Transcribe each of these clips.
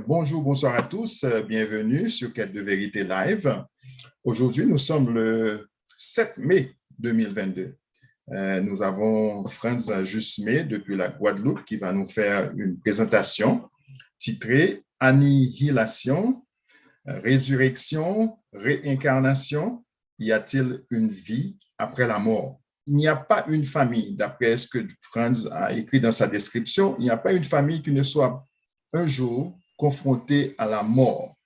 Bonjour, bonsoir à tous. Bienvenue sur Quête de vérité live. Aujourd'hui, nous sommes le 7 mai 2022. Nous avons Franz Jusmé depuis la Guadeloupe qui va nous faire une présentation titrée Annihilation, résurrection, réincarnation. Y a-t-il une vie après la mort? Il n'y a pas une famille, d'après ce que Franz a écrit dans sa description, il n'y a pas une famille qui ne soit un jour confrontée à la mort.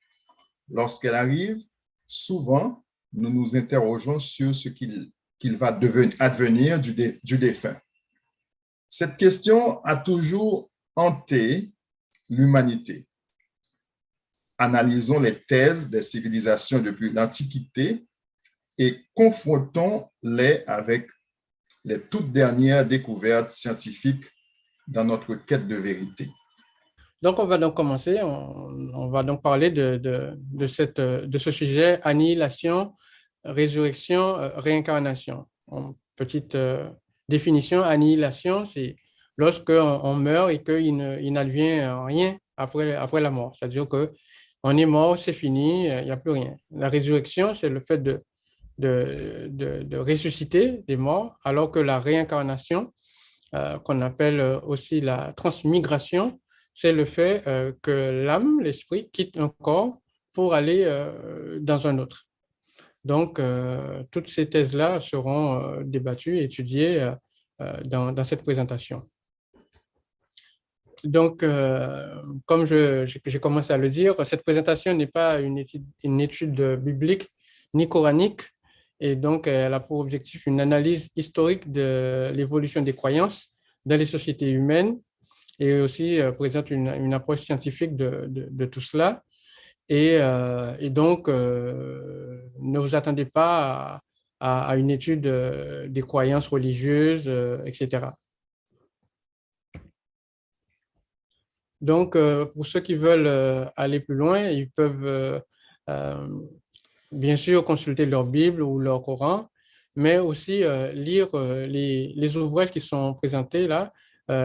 Lorsqu'elle arrive, souvent, nous nous interrogeons sur ce qu'il va advenir du défunt. Cette question a toujours hanté l'humanité. Analysons les thèses des civilisations depuis l'Antiquité et confrontons-les avec les toutes dernières découvertes scientifiques dans notre quête de vérité. Donc, on va donc commencer. On va donc parler de ce sujet, annihilation, résurrection, réincarnation. En petite définition, annihilation, c'est lorsqu'on meurt et qu'il n'advient rien après la mort. C'est-à-dire qu'on est mort, c'est fini, il n'y a plus rien. La résurrection, c'est le fait de ressusciter des morts, alors que la réincarnation, qu'on appelle aussi la transmigration, c'est le fait que l'âme, l'esprit, quitte un corps pour aller dans un autre. Donc, toutes ces thèses-là seront débattues et étudiées dans cette présentation. Donc, comme j'ai commencé à le dire, cette présentation n'est pas une étude biblique ni coranique, et donc elle a pour objectif une analyse historique de l'évolution des croyances dans les sociétés humaines, et aussi présente une approche scientifique de tout cela. Et donc, ne vous attendez pas à une étude des croyances religieuses, etc. Donc, pour ceux qui veulent aller plus loin, ils peuvent bien sûr consulter leur Bible ou leur Coran, mais aussi lire les ouvrages qui sont présentés là.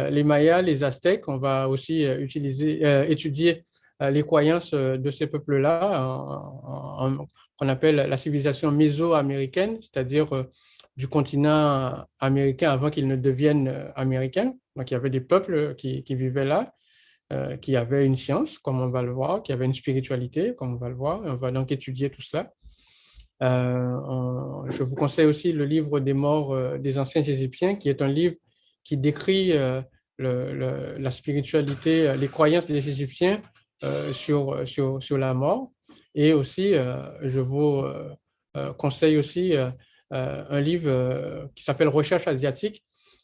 Les Mayas, les Aztèques, on va aussi étudier les croyances de ces peuples-là, qu'on appelle la civilisation mésoaméricaine, c'est-à-dire du continent américain avant qu'ils ne deviennent américains. Donc, il y avait des peuples qui vivaient là, qui avaient une science, comme on va le voir, qui avaient une spiritualité, comme on va le voir. On va donc étudier tout cela. Je vous conseille aussi le livre des morts des anciens Égyptiens, qui est un livre qui décrit la spiritualité, les croyances des Égyptiens sur la mort. Et aussi, je vous conseille aussi un livre qui s'appelle Recherche asiatique,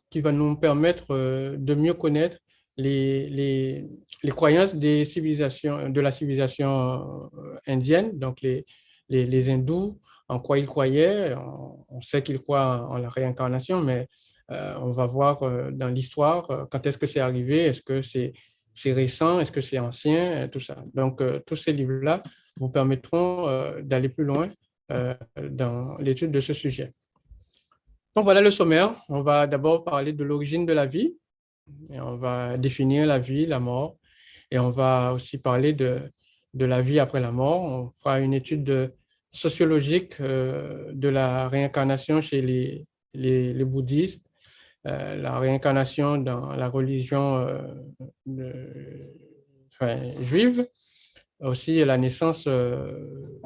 qui va nous permettre de mieux connaître les croyances des civilisations, de la civilisation indienne, donc les hindous, en quoi ils croyaient. On sait qu'ils croient en la réincarnation, mais on va voir dans l'histoire quand est-ce que c'est arrivé, est-ce que c'est récent, est-ce que c'est ancien, tout ça. Donc, tous ces livres-là vous permettront d'aller plus loin dans l'étude de ce sujet. Donc, voilà le sommaire. On va d'abord parler de l'origine de la vie, et on va définir la vie, la mort, et on va aussi parler de la vie après la mort. On fera une étude sociologique de la réincarnation chez les bouddhistes, la réincarnation dans la religion juive, aussi la naissance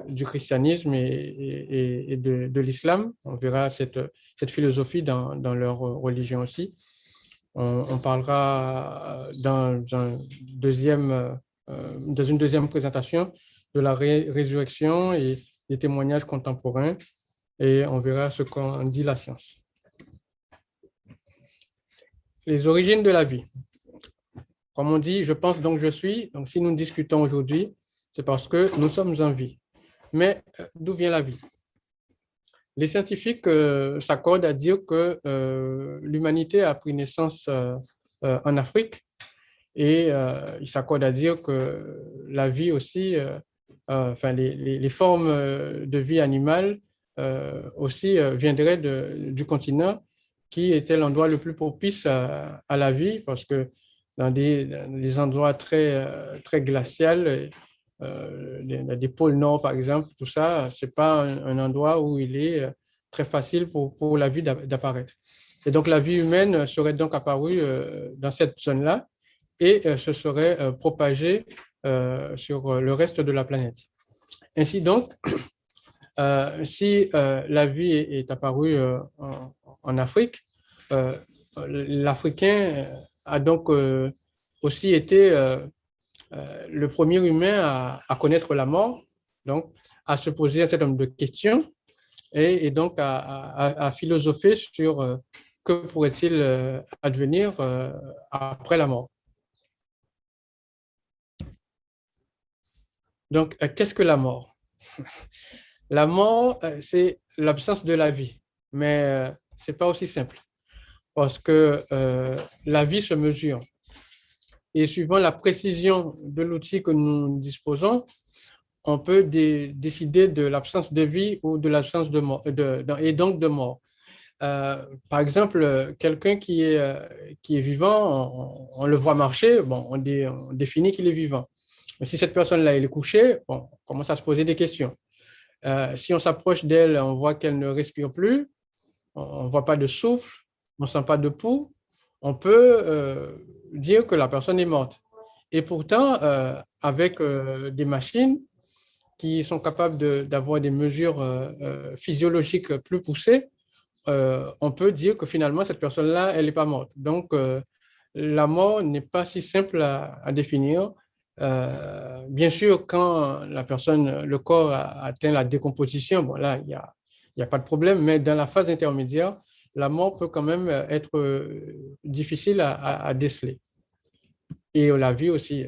du christianisme et de l'islam. On verra cette philosophie dans leur religion aussi. On parlera dans une deuxième présentation de la résurrection et des témoignages contemporains, et on verra ce qu'en dit la science. Les origines de la vie. Comme on dit, je pense donc je suis. Donc si nous discutons aujourd'hui, c'est parce que nous sommes en vie. Mais d'où vient la vie? Les scientifiques s'accordent à dire que l'humanité a pris naissance en Afrique, et ils s'accordent à dire que la vie aussi, les formes de vie animale aussi viendraient du continent, qui était l'endroit le plus propice à la vie, parce que dans des endroits très glaciaux, des pôles nord, par exemple, tout ça, ce n'est pas un endroit où il est très facile pour la vie d'apparaître. Et donc, la vie humaine serait donc apparue dans cette zone-là et se serait propagée sur le reste de la planète. Ainsi donc, si la vie est apparue en Afrique, l'Africain a donc aussi été le premier humain à connaître la mort, donc à se poser un certain nombre de questions et donc à philosopher sur que pourrait-il advenir après la mort. Donc, qu'est-ce que la mort? La mort, c'est l'absence de la vie, mais ce n'est pas aussi simple parce que la vie se mesure. Et suivant la précision de l'outil que nous disposons, on peut décider de l'absence de vie ou de l'absence de mort, et donc de mort. Par exemple, quelqu'un qui est vivant, on le voit marcher, bon, on définit qu'il est vivant. Mais si cette personne-là est couchée, bon, on commence à se poser des questions. Si on s'approche d'elle, on voit qu'elle ne respire plus, on ne voit pas de souffle, on ne sent pas de pouls, on peut dire que la personne est morte. Et pourtant, avec des machines qui sont capables d'avoir des mesures physiologiques plus poussées, on peut dire que finalement, cette personne-là, elle n'est pas morte. Donc, la mort n'est pas si simple à définir. Bien sûr, quand la personne, le corps a atteint la décomposition, bon là, il n'y a pas de problème, mais dans la phase intermédiaire, la mort peut quand même être difficile à déceler. Et la vie aussi.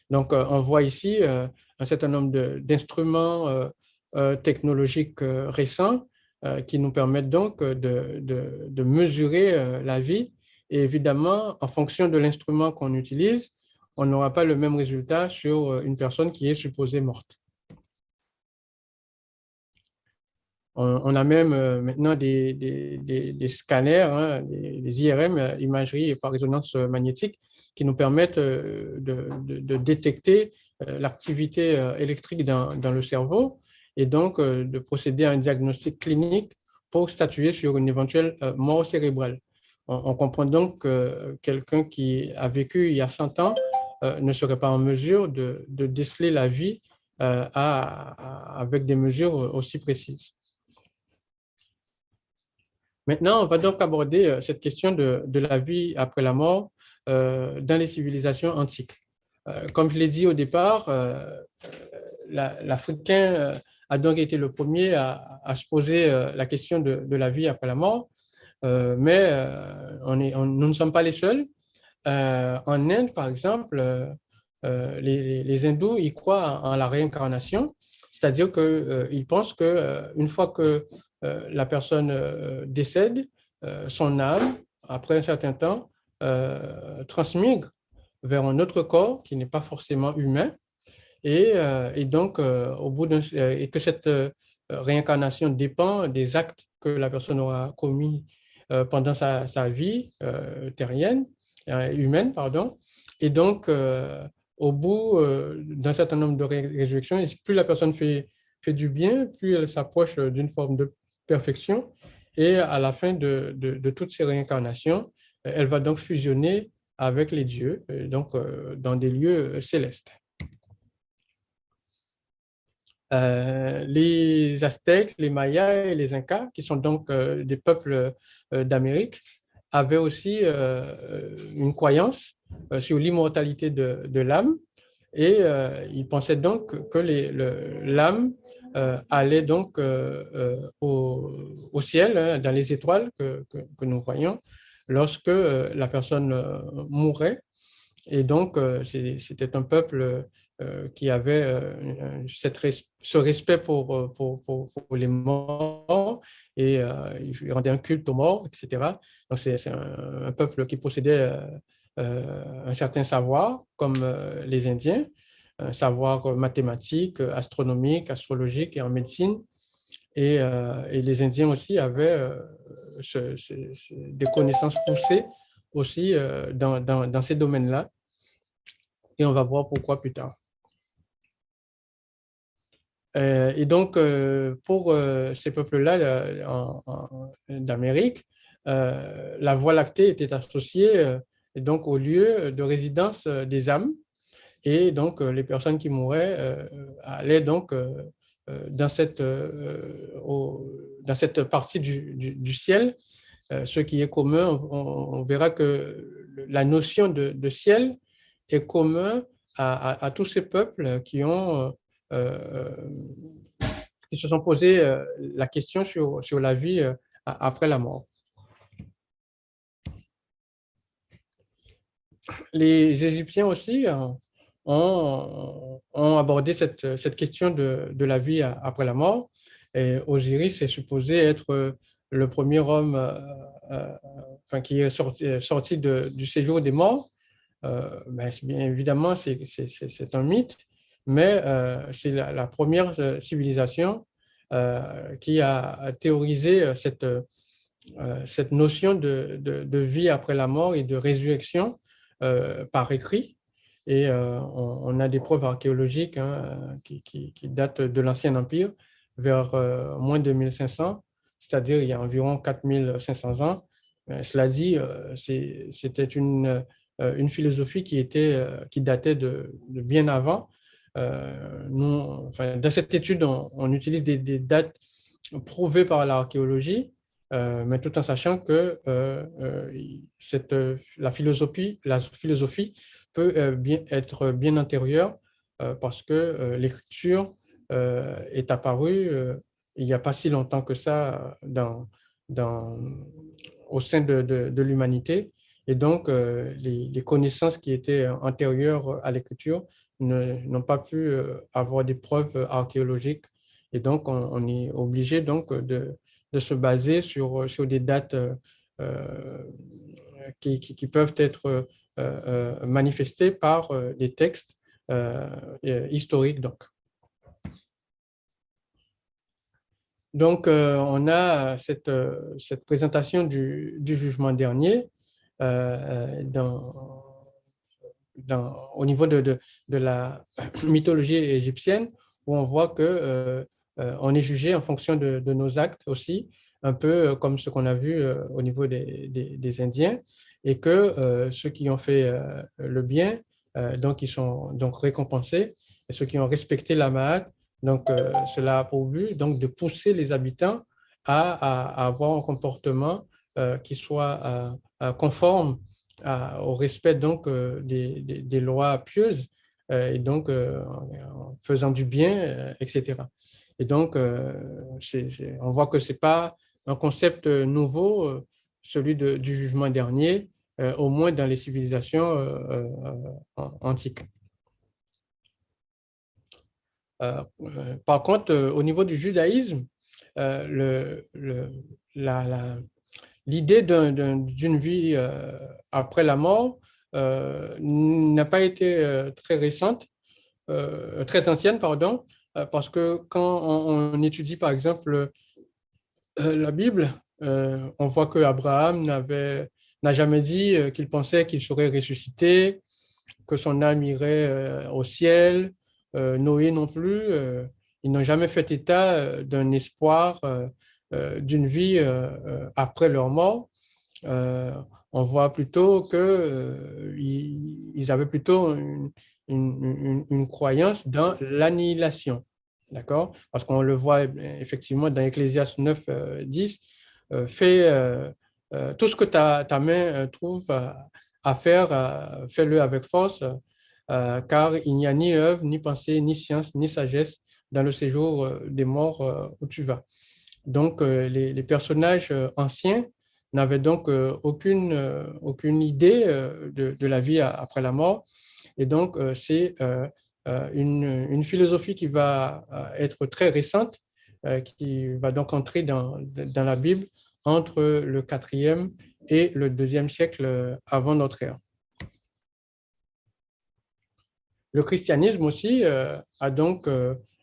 Donc, on voit ici un certain nombre d'instruments technologiques récents qui nous permettent donc de mesurer la vie. Et évidemment, en fonction de l'instrument qu'on utilise, on n'aura pas le même résultat sur une personne qui est supposée morte. On a même maintenant des scanners, hein, des IRM, imagerie par résonance magnétique, qui nous permettent de détecter l'activité électrique dans le cerveau et donc de procéder à un diagnostic clinique pour statuer sur une éventuelle mort cérébrale. On comprend donc que quelqu'un qui a vécu il y a 100 ans ne serait pas en mesure de déceler la vie avec des mesures aussi précises. Maintenant, on va donc aborder cette question de la vie après la mort dans les civilisations antiques. Comme je l'ai dit au départ, l'Africain a donc été le premier à se poser la question de la vie après la mort, mais nous ne sommes pas les seuls. En Inde, par exemple, les hindous, ils croient en la réincarnation, c'est-à-dire qu'ils pensent qu'une fois que la personne décède, son âme, après un certain temps, transmigre vers un autre corps qui n'est pas forcément humain, et donc au bout et que cette réincarnation dépend des actes que la personne aura commis pendant sa vie terrienne, humaine, pardon, et donc au bout d'un certain nombre de résurrections, plus la personne fait du bien, plus elle s'approche d'une forme de perfection. Et à la fin de toutes ces réincarnations, elle va donc fusionner avec les dieux, donc dans des lieux célestes. Les Aztèques, les Mayas et les Incas, qui sont donc des peuples d'Amérique, avaient aussi une croyance sur l'immortalité de l'âme, et ils pensaient donc que l'âme allait donc au ciel, hein, dans les étoiles que nous voyons, lorsque la personne mourait. Et donc, c'était un peuple qui avait ce respect pour les morts, et il rendait un culte aux morts, etc. Donc, c'est un peuple qui possédait un certain savoir, comme les Indiens, un savoir mathématique, astronomique, astrologique et en médecine. Et les Indiens aussi avaient des connaissances poussées aussi dans ces domaines-là. Et on va voir pourquoi plus tard. Et donc, pour ces peuples-là d'Amérique, la Voie lactée était associée donc au lieu de résidence des âmes. Et donc, les personnes qui mouraient allaient donc dans cette partie du ciel. Ce qui est commun, on verra que la notion de ciel est commun à tous ces peuples euh, qui se sont posés la question sur la vie après la mort. Les Égyptiens aussi ont abordé cette question de la vie après la mort. Et Osiris est supposé être le premier homme enfin, qui est sorti du séjour des morts. Ben, bien évidemment, c'est un mythe, mais c'est la première civilisation qui a théorisé cette notion de vie après la mort et de résurrection par écrit. Et on a des preuves archéologiques qui datent de l'Ancien Empire vers moins de 1500, c'est-à-dire il y a environ 4500 ans. Cela dit, c'était une philosophie qui datait de bien avant. Enfin, dans cette étude, on utilise des dates prouvées par l'archéologie, mais tout en sachant que la philosophie peut être bien antérieure parce que l'écriture est apparue il n'y a pas si longtemps que ça au sein de l'humanité. Et donc, les connaissances qui étaient antérieures à l'écriture n'ont pas pu avoir des preuves archéologiques. Et donc, on est obligé donc de se baser sur des dates qui peuvent être manifestées par des textes historiques. Donc, on a cette présentation du jugement dernier au niveau de la mythologie égyptienne, où on voit que on est jugé en fonction de nos actes aussi, un peu comme ce qu'on a vu au niveau des Indiens, et que ceux qui ont fait le bien, donc ils sont donc récompensés, et ceux qui ont respecté la Mahat, donc cela a pour but donc de pousser les habitants à avoir un comportement qui soit conforme au respect donc des lois pieuses et donc en faisant du bien, etc. Et donc, on voit que ce n'est pas un concept nouveau, celui du jugement dernier, au moins dans les civilisations antiques. Par contre, au niveau du judaïsme, l'idée d'une vie après la mort n'a pas été très récente, très ancienne, pardon, parce que quand on étudie, par exemple, la Bible, on voit qu'Abraham n'a jamais dit qu'il pensait qu'il serait ressuscité, que son âme irait au ciel, Noé non plus. Ils n'ont jamais fait état d'un espoir, d'une vie après leur mort. On voit plutôt qu'ils avaient plutôt une croyance dans l'annihilation. D'accord? Parce qu'on le voit effectivement dans Ecclésiaste 9, 10, fais tout ce que ta main trouve à faire, fais-le avec force, car il n'y a ni œuvre, ni pensée, ni science, ni sagesse dans le séjour des morts où tu vas. Donc, les personnages anciens n'avaient donc aucune idée de la vie après la mort. Et donc, c'est une philosophie qui va être très récente, qui va donc entrer dans la Bible entre le 4e et le 2e siècle avant notre ère. Le christianisme aussi a donc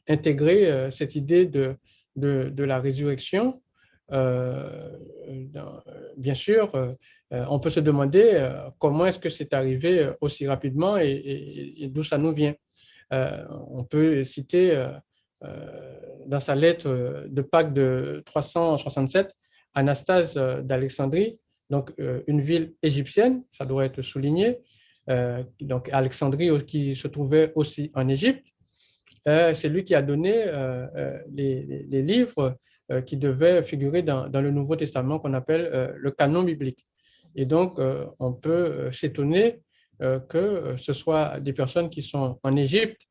intégré cette idée de la résurrection bien sûr, on peut se demander comment est-ce que c'est arrivé aussi rapidement et d'où ça nous vient. On peut citer dans sa lettre de Pâques de 367, Anastase d'Alexandrie, donc une ville égyptienne, ça doit être souligné, donc Alexandrie qui se trouvait aussi en Égypte. C'est lui qui a donné les livres qui devaient figurer dans le Nouveau Testament qu'on appelle le canon biblique. Et donc, on peut s'étonner que ce soit des personnes qui sont en Égypte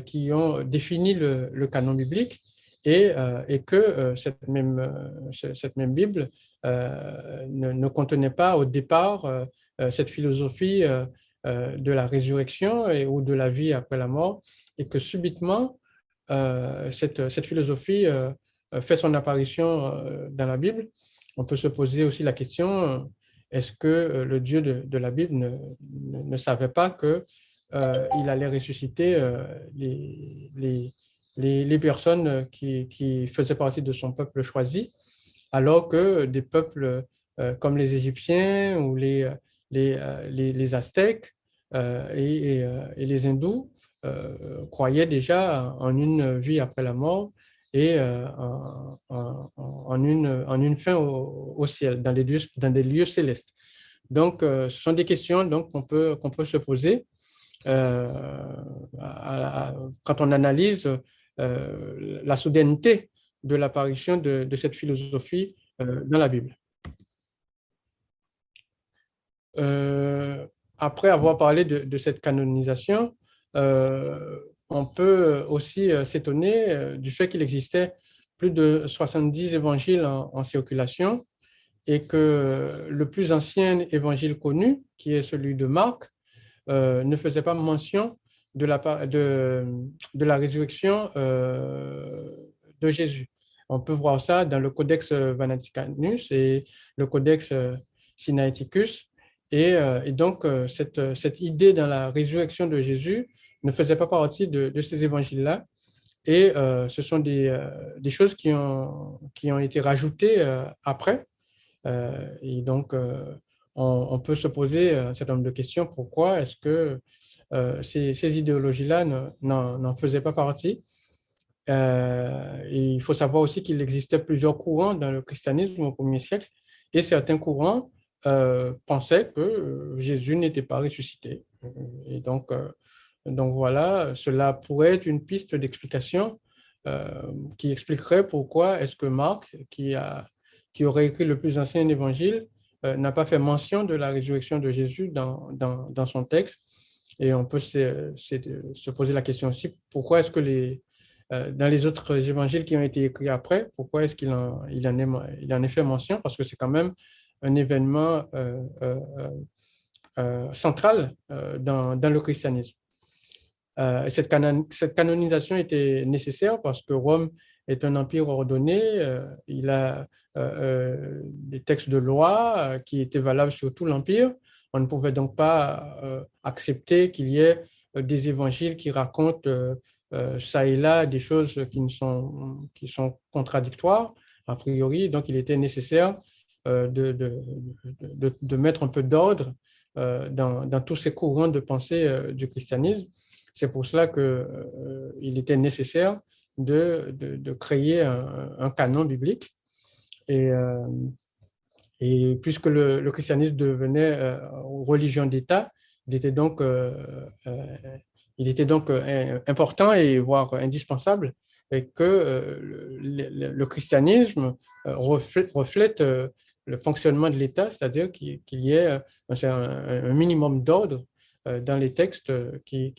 qui ont défini le canon biblique et que cette même Bible ne contenait pas au départ cette philosophie de la résurrection ou de la vie après la mort, et que subitement, cette philosophie fait son apparition dans la Bible. On peut se poser aussi la question, est-ce que le Dieu de la Bible ne savait pas qu'il allait ressusciter les personnes qui faisaient partie de son peuple choisi, alors que des peuples comme les Égyptiens ou les Aztèques et les Hindous croyaient déjà en une vie après la mort et en une fin au ciel, dans des lieux célestes. Donc, ce sont des questions donc, qu'on peut se poser quand on analyse la soudaineté de l'apparition de cette philosophie dans la Bible. Après avoir parlé de cette canonisation, on peut aussi s'étonner du fait qu'il existait plus de 70 évangiles en circulation et que le plus ancien évangile connu, qui est celui de Marc, ne faisait pas mention de la résurrection de Jésus. On peut voir ça dans le Codex Vaticanus et le Codex Sinaiticus. Et donc, cette idée dans la résurrection de Jésus ne faisait pas partie de ces évangiles-là. Et ce sont des choses qui ont été rajoutées après. Et donc, on peut se poser un certain nombre de questions. Pourquoi est-ce que ces idéologies-là n'en faisaient pas partie? Et il faut savoir aussi qu'il existait plusieurs courants dans le christianisme au 1er siècle, et certains courants pensaient que Jésus n'était pas ressuscité. Et donc voilà, cela pourrait être une piste d'explication qui expliquerait pourquoi est-ce que Marc, qui aurait écrit le plus ancien évangile, n'a pas fait mention de la résurrection de Jésus dans son texte. Et on peut se poser la question aussi, pourquoi est-ce que dans les autres évangiles qui ont été écrits après, pourquoi est-ce qu'il en est fait mention? Parce que c'est quand même un événement central dans le christianisme. Cette canonisation était nécessaire parce que Rome est un empire ordonné. Il a des textes de loi qui étaient valables sur tout l'empire. On ne pouvait donc pas accepter qu'il y ait des évangiles qui racontent ça et là des choses qui sont contradictoires, a priori. Donc, il était nécessaire de mettre un peu d'ordre dans tous ces courants de pensée du christianisme. C'est pour cela qu'il était nécessaire de créer un canon biblique. Et puisque le christianisme devenait religion d'État, il était donc important et voire indispensable, et que le christianisme reflète le fonctionnement de l'État, c'est-à-dire qu'il y ait un minimum d'ordre dans les textes qui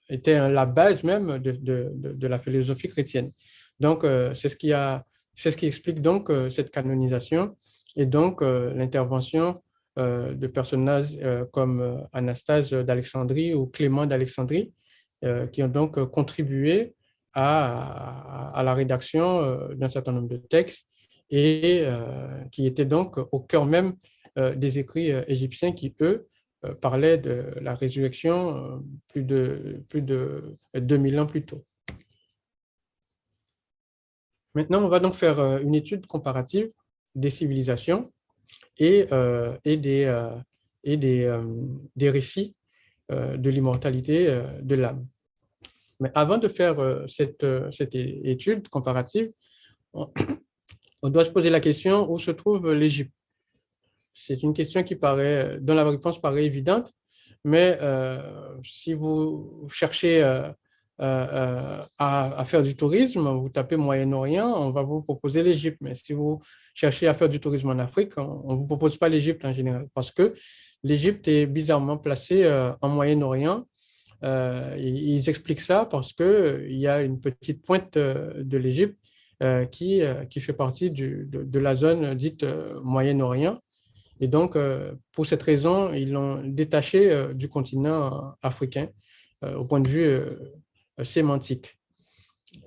étaient la base même de la philosophie chrétienne. Donc, c'est ce qui explique donc cette canonisation et donc l'intervention de personnages comme Anastase d'Alexandrie ou Clément d'Alexandrie, qui ont donc contribué à la rédaction d'un certain nombre de textes et qui étaient donc au cœur même des écrits égyptiens qui, eux, parlaient de la résurrection plus de 2000 ans plus tôt. Maintenant, on va donc faire une étude comparative des civilisations et, des récits de l'immortalité de l'âme. Mais avant de faire cette étude comparative, on, on doit se poser la question où se trouve l'Égypte. C'est une question dont la réponse paraît évidente, mais si vous cherchez à faire du tourisme, vous tapez Moyen-Orient, on va vous proposer l'Égypte. Mais si vous cherchez à faire du tourisme en Afrique, on ne vous propose pas l'Égypte en général, parce que l'Égypte est bizarrement placée en Moyen-Orient. Ils expliquent ça parce qu'il y a une petite pointe de l'Égypte qui fait partie de la zone dite Moyen-Orient. Et donc, pour cette raison, ils l'ont détaché du continent africain au point de vue sémantique.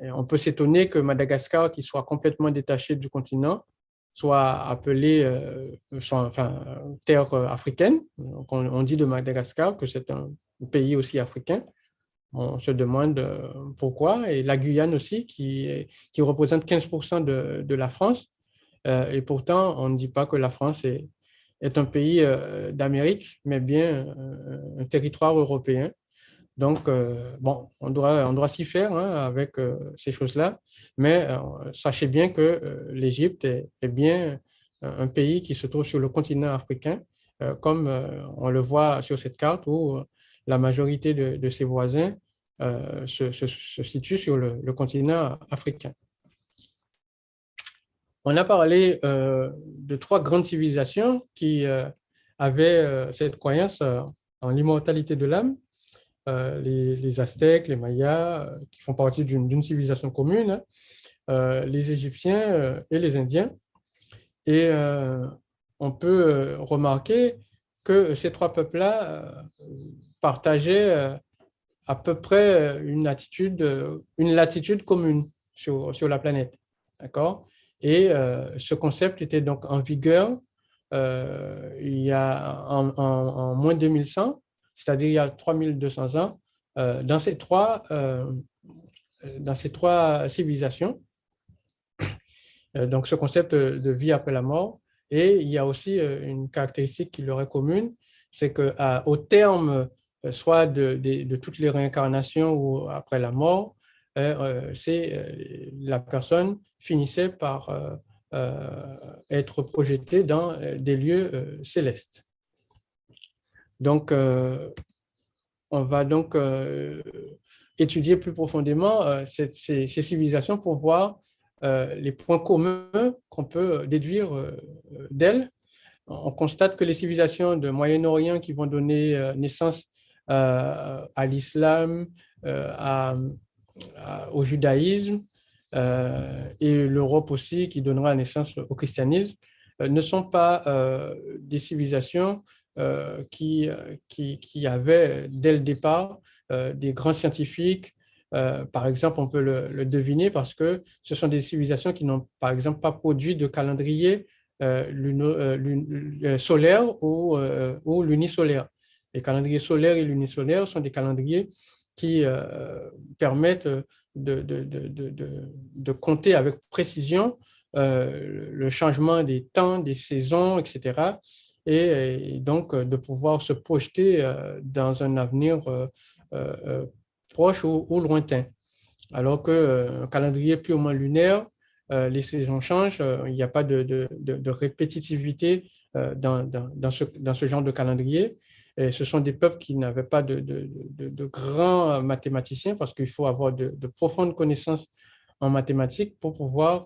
Et on peut s'étonner que Madagascar, qui soit complètement détaché du continent, soit appelé terre africaine. Donc, on dit de Madagascar que c'est un pays aussi africain. On se demande pourquoi. Et la Guyane aussi, qui représente 15% de la France. Et pourtant, on ne dit pas que la France est un pays d'Amérique, mais bien un territoire européen. Donc, bon, on doit s'y faire avec ces choses-là, mais sachez bien que l'Égypte est bien un pays qui se trouve sur le continent africain, comme on le voit sur cette carte où la majorité de ses voisins se situent sur le continent africain. On a parlé de trois grandes civilisations qui avaient cette croyance en l'immortalité de l'âme. Les Aztèques, les Mayas, qui font partie d'une civilisation commune, les Égyptiens et les Indiens. Et on peut remarquer que ces trois peuples-là partageaient à peu près une latitude commune sur la planète. D'accord? Et ce concept était donc en vigueur il y a en moins 2100, c'est-à-dire il y a 3200 ans, dans ces trois civilisations. Donc, ce concept de vie après la mort. Et il y a aussi une caractéristique qui leur est commune, c'est qu'au terme, soit de toutes les réincarnations ou après la mort, la personne finissait par être projetée dans des lieux célestes. Donc, on va donc étudier plus profondément ces civilisations pour voir les points communs qu'on peut déduire d'elles. On constate que les civilisations de Moyen-Orient qui vont donner naissance à l'islam, au judaïsme, et l'Europe aussi qui donnera naissance au christianisme, ne sont pas des civilisations qui avaient dès le départ des grands scientifiques. Par exemple, on peut le deviner parce que ce sont des civilisations qui n'ont, par exemple, pas produit de calendrier solaire ou lunisolaire. Les calendriers solaires et lunisolaires sont des calendriers qui permettent de compter avec précision le changement des temps, des saisons, etc. Et donc de pouvoir se projeter dans un avenir proche ou lointain. Alors qu'un calendrier purement lunaire, les saisons changent, il n'y a pas de répétitivité dans ce genre de calendrier. Et ce sont des peuples qui n'avaient pas de grands mathématiciens parce qu'il faut avoir de profondes connaissances en mathématiques pour pouvoir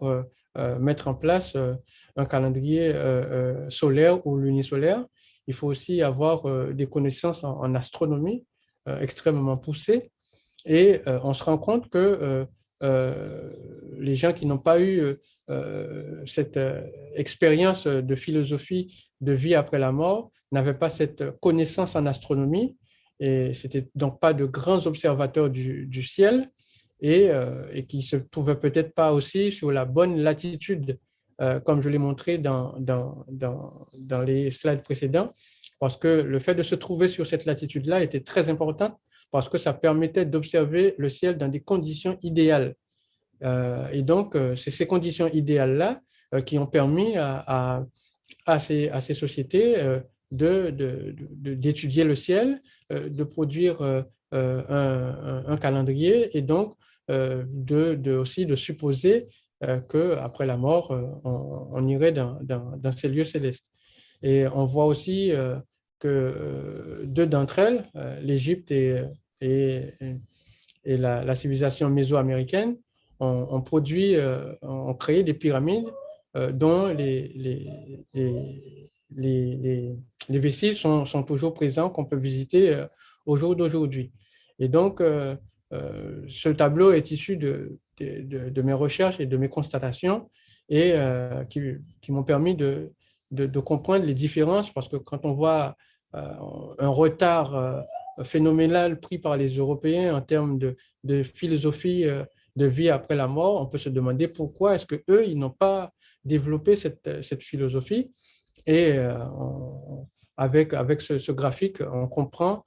mettre en place un calendrier solaire ou lunisolaire. Il faut aussi avoir des connaissances en astronomie extrêmement poussées. Et on se rend compte que les gens qui n'ont pas eu cette expérience de philosophie de vie après la mort n'avaient pas cette connaissance en astronomie et c'était donc pas de grands observateurs du ciel et qui se trouvaient peut-être pas aussi sur la bonne latitude comme je l'ai montré dans les slides précédents, parce que le fait de se trouver sur cette latitude-là était très important parce que ça permettait d'observer le ciel dans des conditions idéales. Et donc, c'est ces conditions idéales-là qui ont permis à ces sociétés d'étudier le ciel, de produire un calendrier et donc aussi de supposer qu'après la mort, on irait dans ces lieux célestes. Et on voit aussi que deux d'entre elles, l'Égypte et la civilisation mésoaméricaine, ont produit, ont créé des pyramides dont les vestiges sont toujours présents, qu'on peut visiter au jour d'aujourd'hui. Et donc, ce tableau est issu de mes recherches et de mes constatations et qui m'ont permis de comprendre les différences, parce que quand on voit un retard phénoménal pris par les Européens en termes de philosophie de vie après la mort, on peut se demander pourquoi est-ce qu'eux, ils n'ont pas développé cette philosophie. Et avec ce graphique, on comprend,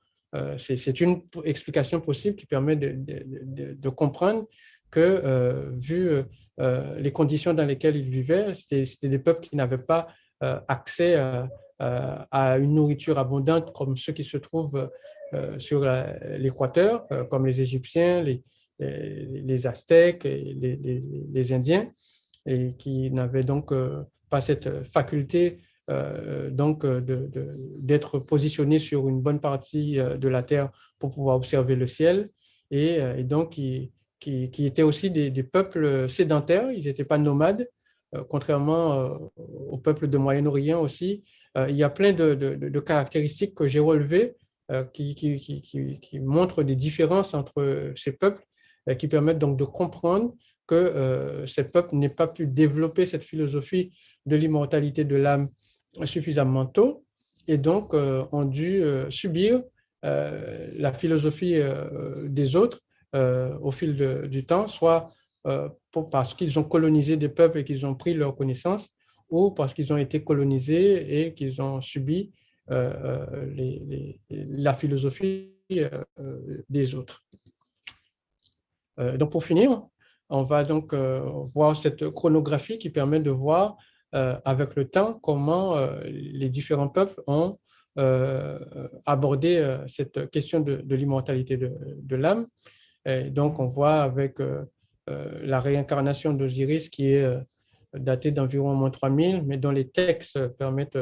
c'est une explication possible qui permet de comprendre que, vu les conditions dans lesquelles ils vivaient, c'était des peuples qui n'avaient pas accès à une nourriture abondante comme ceux qui se trouvent sur l'équateur, comme les Égyptiens, les Aztèques, et les Indiens, et qui n'avaient donc pas cette faculté d'être positionnés sur une bonne partie de la Terre pour pouvoir observer le ciel, et donc qui étaient aussi des peuples sédentaires, ils n'étaient pas nomades, contrairement aux peuples de Moyen-Orient aussi. Il y a plein de caractéristiques que j'ai relevées qui montrent des différences entre ces peuples, qui permettent donc de comprendre que ces peuples n'aient pas pu développer cette philosophie de l'immortalité de l'âme suffisamment tôt, et donc ont dû subir la philosophie des autres au fil du temps, soit parce qu'ils ont colonisé des peuples et qu'ils ont pris leur connaissance, ou parce qu'ils ont été colonisés et qu'ils ont subi la philosophie des autres. Donc pour finir, on va donc voir cette chronographie qui permet de voir avec le temps comment les différents peuples ont abordé cette question de l'immortalité de l'âme. Et donc on voit avec la réincarnation d'Osiris qui est datée d'environ moins 3000, mais dont les textes permettent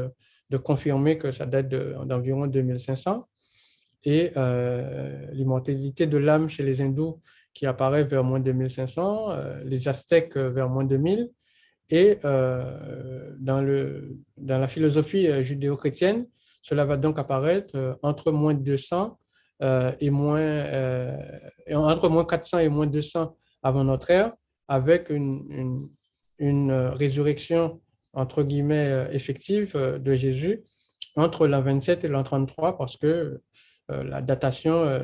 de confirmer que ça date d'environ 2500. Et l'immortalité de l'âme chez les hindous qui apparaît vers moins 2500, les aztèques vers moins 2000, et dans la philosophie judéo-chrétienne, cela va donc apparaître entre moins 200 entre moins 400 et moins 200 avant notre ère, avec une résurrection entre guillemets effective de Jésus entre l'an 27 et l'an 33, parce que la datation,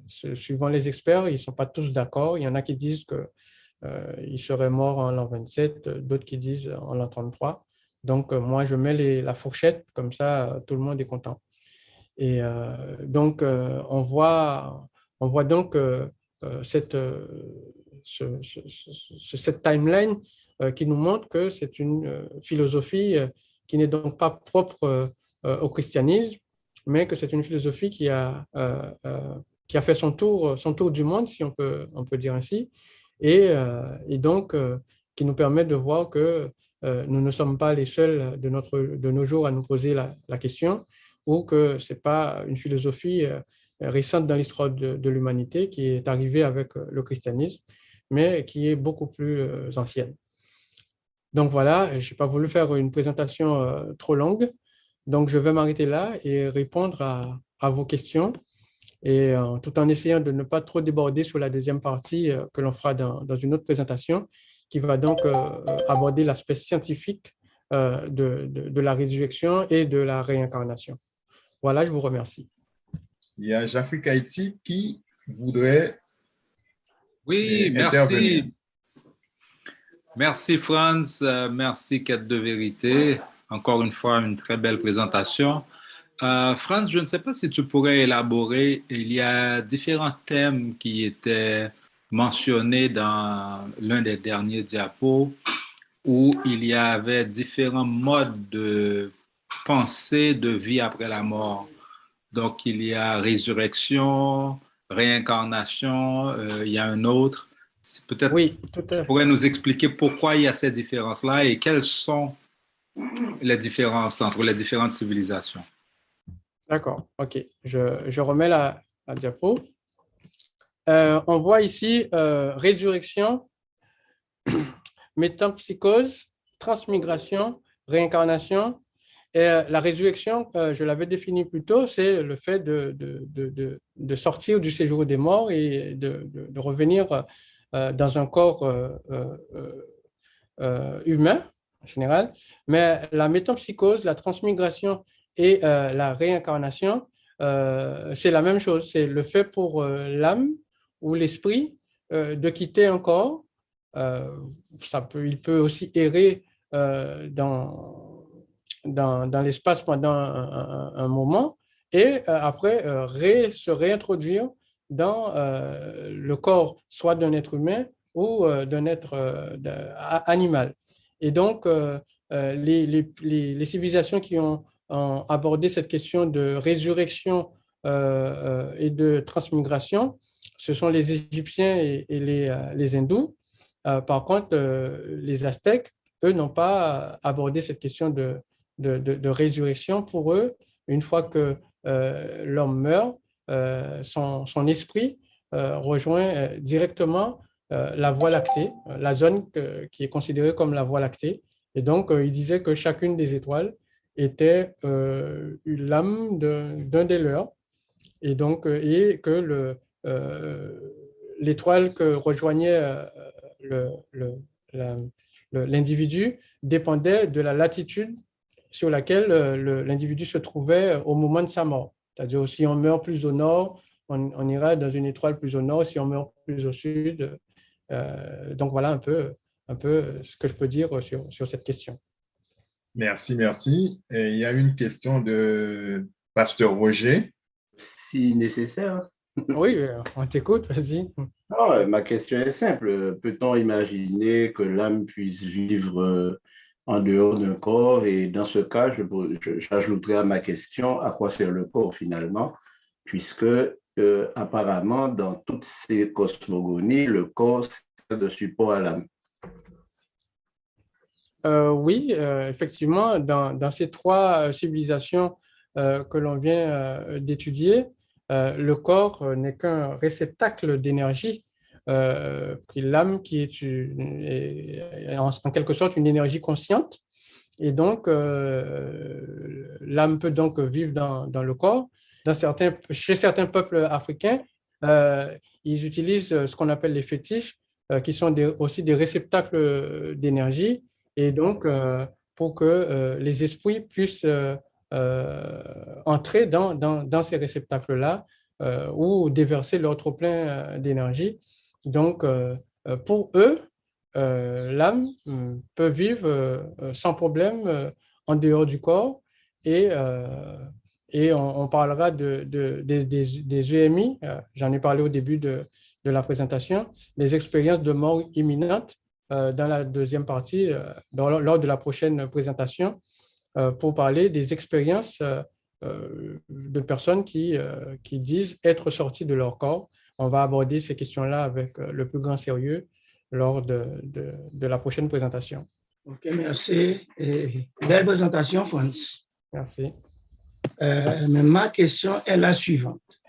suivant les experts, ils ne sont pas tous d'accord. Il y en a qui disent qu'il serait mort en l'an 27, d'autres qui disent en l'an 33. Donc, moi, je mets la fourchette, comme ça, tout le monde est content. Et donc, on voit donc cette timeline qui nous montre que c'est une philosophie qui n'est donc pas propre au christianisme, mais que c'est une philosophie qui a fait son tour du monde, si on peut dire ainsi, et donc qui nous permet de voir que nous ne sommes pas les seuls de nos jours à nous poser la question, ou que ce n'est pas une philosophie récente dans l'histoire de l'humanité qui est arrivée avec le christianisme, mais qui est beaucoup plus ancienne. Donc voilà, je n'ai pas voulu faire une présentation trop longue, donc je vais m'arrêter là et répondre à vos questions, et tout en essayant de ne pas trop déborder sur la deuxième partie que l'on fera dans une autre présentation, qui va donc aborder l'aspect scientifique de la résurrection et de la réincarnation. Voilà, je vous remercie. Il y a Jafri Kaiti qui voudrait intervenir. Merci Franz, merci Quête de Vérité. Encore une fois, une très belle présentation. Franz, je ne sais pas si tu pourrais élaborer. Il y a différents thèmes qui étaient mentionné dans l'un des derniers diapos où il y avait différents modes de pensée de vie après la mort. Donc, il y a résurrection, réincarnation, il y a un autre. Peut-être Oui, tout à tu fait. pourrais nous expliquer pourquoi il y a ces différences-là et quelles sont les différences entre les différentes civilisations. D'accord, ok. Je remets la diapo. On voit ici résurrection, métempsychose, transmigration, réincarnation. Et la résurrection, je l'avais défini plus tôt, c'est le fait de sortir du séjour des morts et de revenir dans un corps humain en général. Mais la métempsychose, la transmigration et la réincarnation, c'est la même chose. C'est le fait pour l'âme ou l'esprit de quitter un corps. Il peut aussi errer dans l'espace pendant un moment et après se réintroduire dans le corps soit d'un être humain ou d'un être animal. Et donc, les civilisations qui ont abordé cette question de résurrection et de transmigration, ce sont les Égyptiens et les Hindous. Par contre, les Aztèques, eux, n'ont pas abordé cette question de résurrection. Pour eux, une fois que l'homme meurt, son esprit rejoint directement la Voie lactée, la zone qui est considérée comme la Voie lactée. Et donc, il disait que chacune des étoiles était l'âme d'un des leurs. Et donc, et que l'étoile que rejoignait l'individu dépendait de la latitude sur laquelle l'individu se trouvait au moment de sa mort. C'est-à-dire, si on meurt plus au nord, on ira dans une étoile plus au nord. Si on meurt plus au sud, donc voilà un peu ce que je peux dire sur cette question. Merci, merci. Et il y a une question de Pasteur Roger. Si nécessaire. Oui, on t'écoute, vas-y. Non, ma question est simple. Peut-on imaginer que l'âme puisse vivre en dehors d'un corps? Et dans ce cas, j'ajouterai à ma question à quoi sert le corps finalement, puisque apparemment, dans toutes ces cosmogonies, le corps sert de support à l'âme. Oui, effectivement, dans ces trois civilisations que l'on vient d'étudier, le corps n'est qu'un réceptacle d'énergie, l'âme qui est en quelque sorte une énergie consciente. Et donc, l'âme peut donc vivre dans le corps. Chez certains peuples africains, ils utilisent ce qu'on appelle les fétiches, qui sont aussi des réceptacles d'énergie. Et donc, pour que les esprits puissent entrer dans ces réceptacles-là ou déverser leur trop-plein d'énergie. Donc, pour eux, l'âme peut vivre sans problème en dehors du corps et on parlera des EMI, j'en ai parlé au début de la présentation, des expériences de mort imminente dans la deuxième partie, lors de la prochaine présentation, pour parler des expériences de personnes qui disent être sorties de leur corps. On va aborder ces questions-là avec le plus grand sérieux lors de la prochaine présentation. Ok, merci. Belle présentation, Franz. Merci. Mais ma question est la suivante.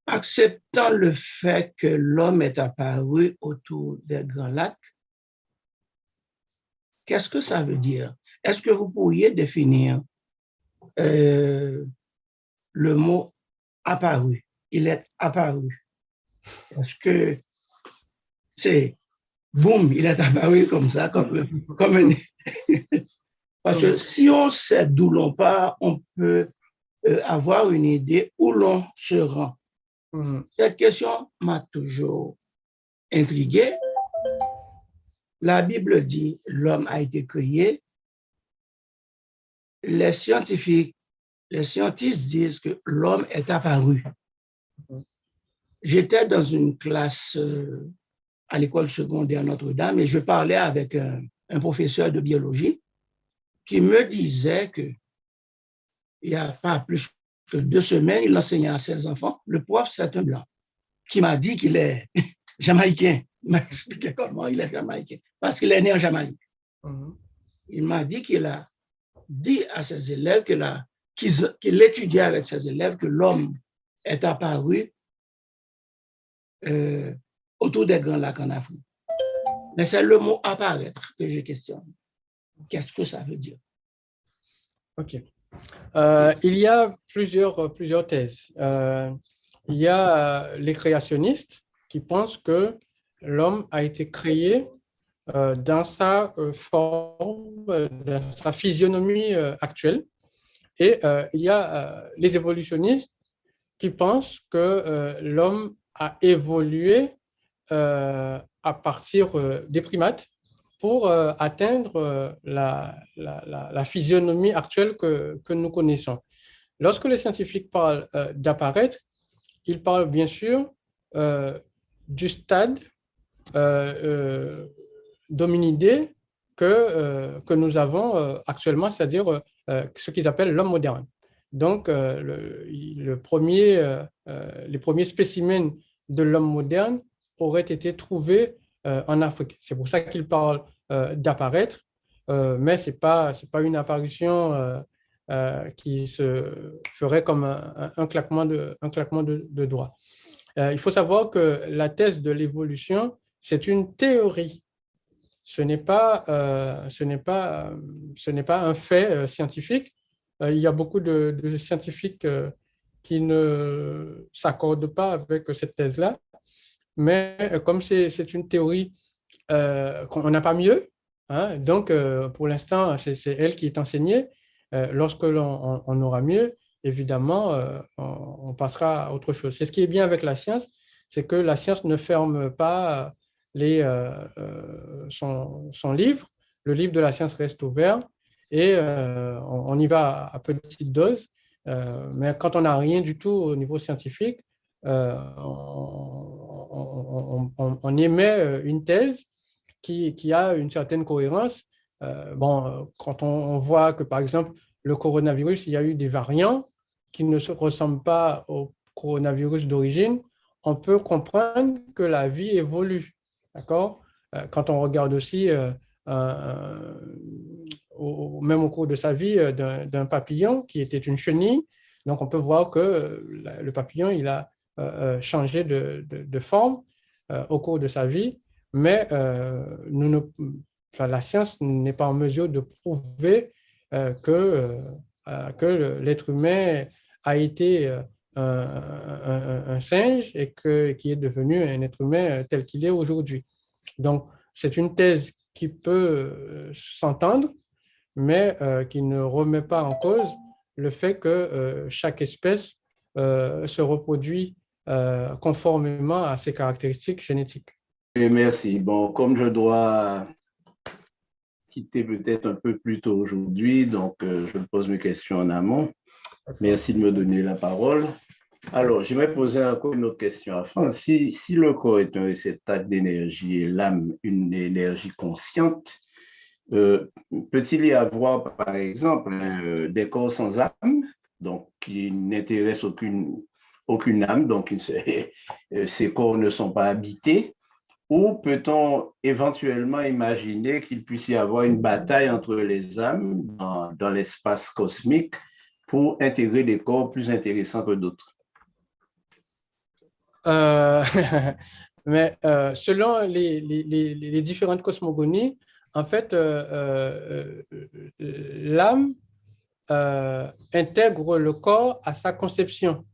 Acceptant le fait que l'homme est apparu autour des Grands Lacs, qu'est-ce que ça veut dire? Est-ce que vous pourriez définir le mot apparu? Il est apparu. Parce que c'est boum, il est apparu comme ça, comme un... Parce que si on sait d'où l'on part, on peut avoir une idée où l'on se rend. Cette question m'a toujours intrigué. La Bible dit l'homme a été créé. Les scientifiques disent que l'homme est apparu. j'étais dans une classe à l'école secondaire Notre-Dame et je parlais avec un professeur de biologie qui me disait que il n'y a pas plus que 2 semaines, il enseignait à ses enfants. Le prof, c'est un blanc qui m'a dit qu'il est jamaïcain. Il m'a expliqué comment il est jamaïcain, parce qu'il est né en Jamaïque. Il m'a dit qu'il a dit à ses élèves qu'il étudiait avec ses élèves que l'homme est apparu autour des Grands Lacs en Afrique. Mais c'est le mot apparaître que je questionne. Qu'est-ce que ça veut dire? OK. Il y a plusieurs thèses. Il y a les créationnistes qui pensent que l'homme a été créé dans sa forme, dans sa physionomie actuelle. Et il y a les évolutionnistes qui pensent que l'homme a évolué à partir des primates pour atteindre la physionomie actuelle que nous connaissons. Lorsque les scientifiques parlent d'apparaître, ils parlent bien sûr du stade d'hominidé que nous avons actuellement, c'est-à-dire ce qu'ils appellent l'homme moderne. Donc, les premiers spécimens de l'homme moderne auraient été trouvés en Afrique. C'est pour ça qu'ils parlent d'apparaître, mais ce n'est pas une apparition qui se ferait comme un claquement de doigts. Il faut savoir que la thèse de l'évolution, c'est une théorie. Ce n'est pas un fait scientifique. Il y a beaucoup de scientifiques qui ne s'accordent pas avec cette thèse-là. Mais comme c'est une théorie qu'on n'a pas mieux, hein, donc pour l'instant, c'est elle qui est enseignée. Lorsque l'on aura mieux, évidemment, on passera à autre chose. C'est ce qui est bien avec la science, c'est que la science ne ferme pas son livre. Le livre de la science reste ouvert et on y va à petite dose. Mais quand on n'a rien du tout au niveau scientifique, on émet une thèse qui a une certaine cohérence. Quand on voit que, par exemple, le coronavirus, il y a eu des variants qui ne se ressemblent pas au coronavirus d'origine, on peut comprendre que la vie évolue. D'accord? Quand on regarde aussi, même au cours de sa vie, d'un papillon qui était une chenille, donc on peut voir que le papillon, il a changé de forme au cours de sa vie, mais la science n'est pas en mesure de prouver que l'être humain a été un singe et qui est devenu un être humain tel qu'il est aujourd'hui. Donc, c'est une thèse qui peut s'entendre, mais qui ne remet pas en cause le fait que chaque espèce se reproduit conformément à ses caractéristiques génétiques. Et merci. Bon, comme je dois quitter peut-être un peu plus tôt aujourd'hui, donc je pose mes questions en amont. Merci de me donner la parole. Alors, je vais poser encore une autre question à France. Si le corps est un réceptacle d'énergie et l'âme une énergie consciente, peut-il y avoir, par exemple, des corps sans âme, donc qui n'intéressent aucune âme, donc ces corps ne sont pas habités, ou peut-on éventuellement imaginer qu'il puisse y avoir une bataille entre les âmes dans l'espace cosmique pour intégrer des corps plus intéressants que d'autres? Mais selon les différentes cosmogonies, en fait, l'âme intègre le corps à sa conception.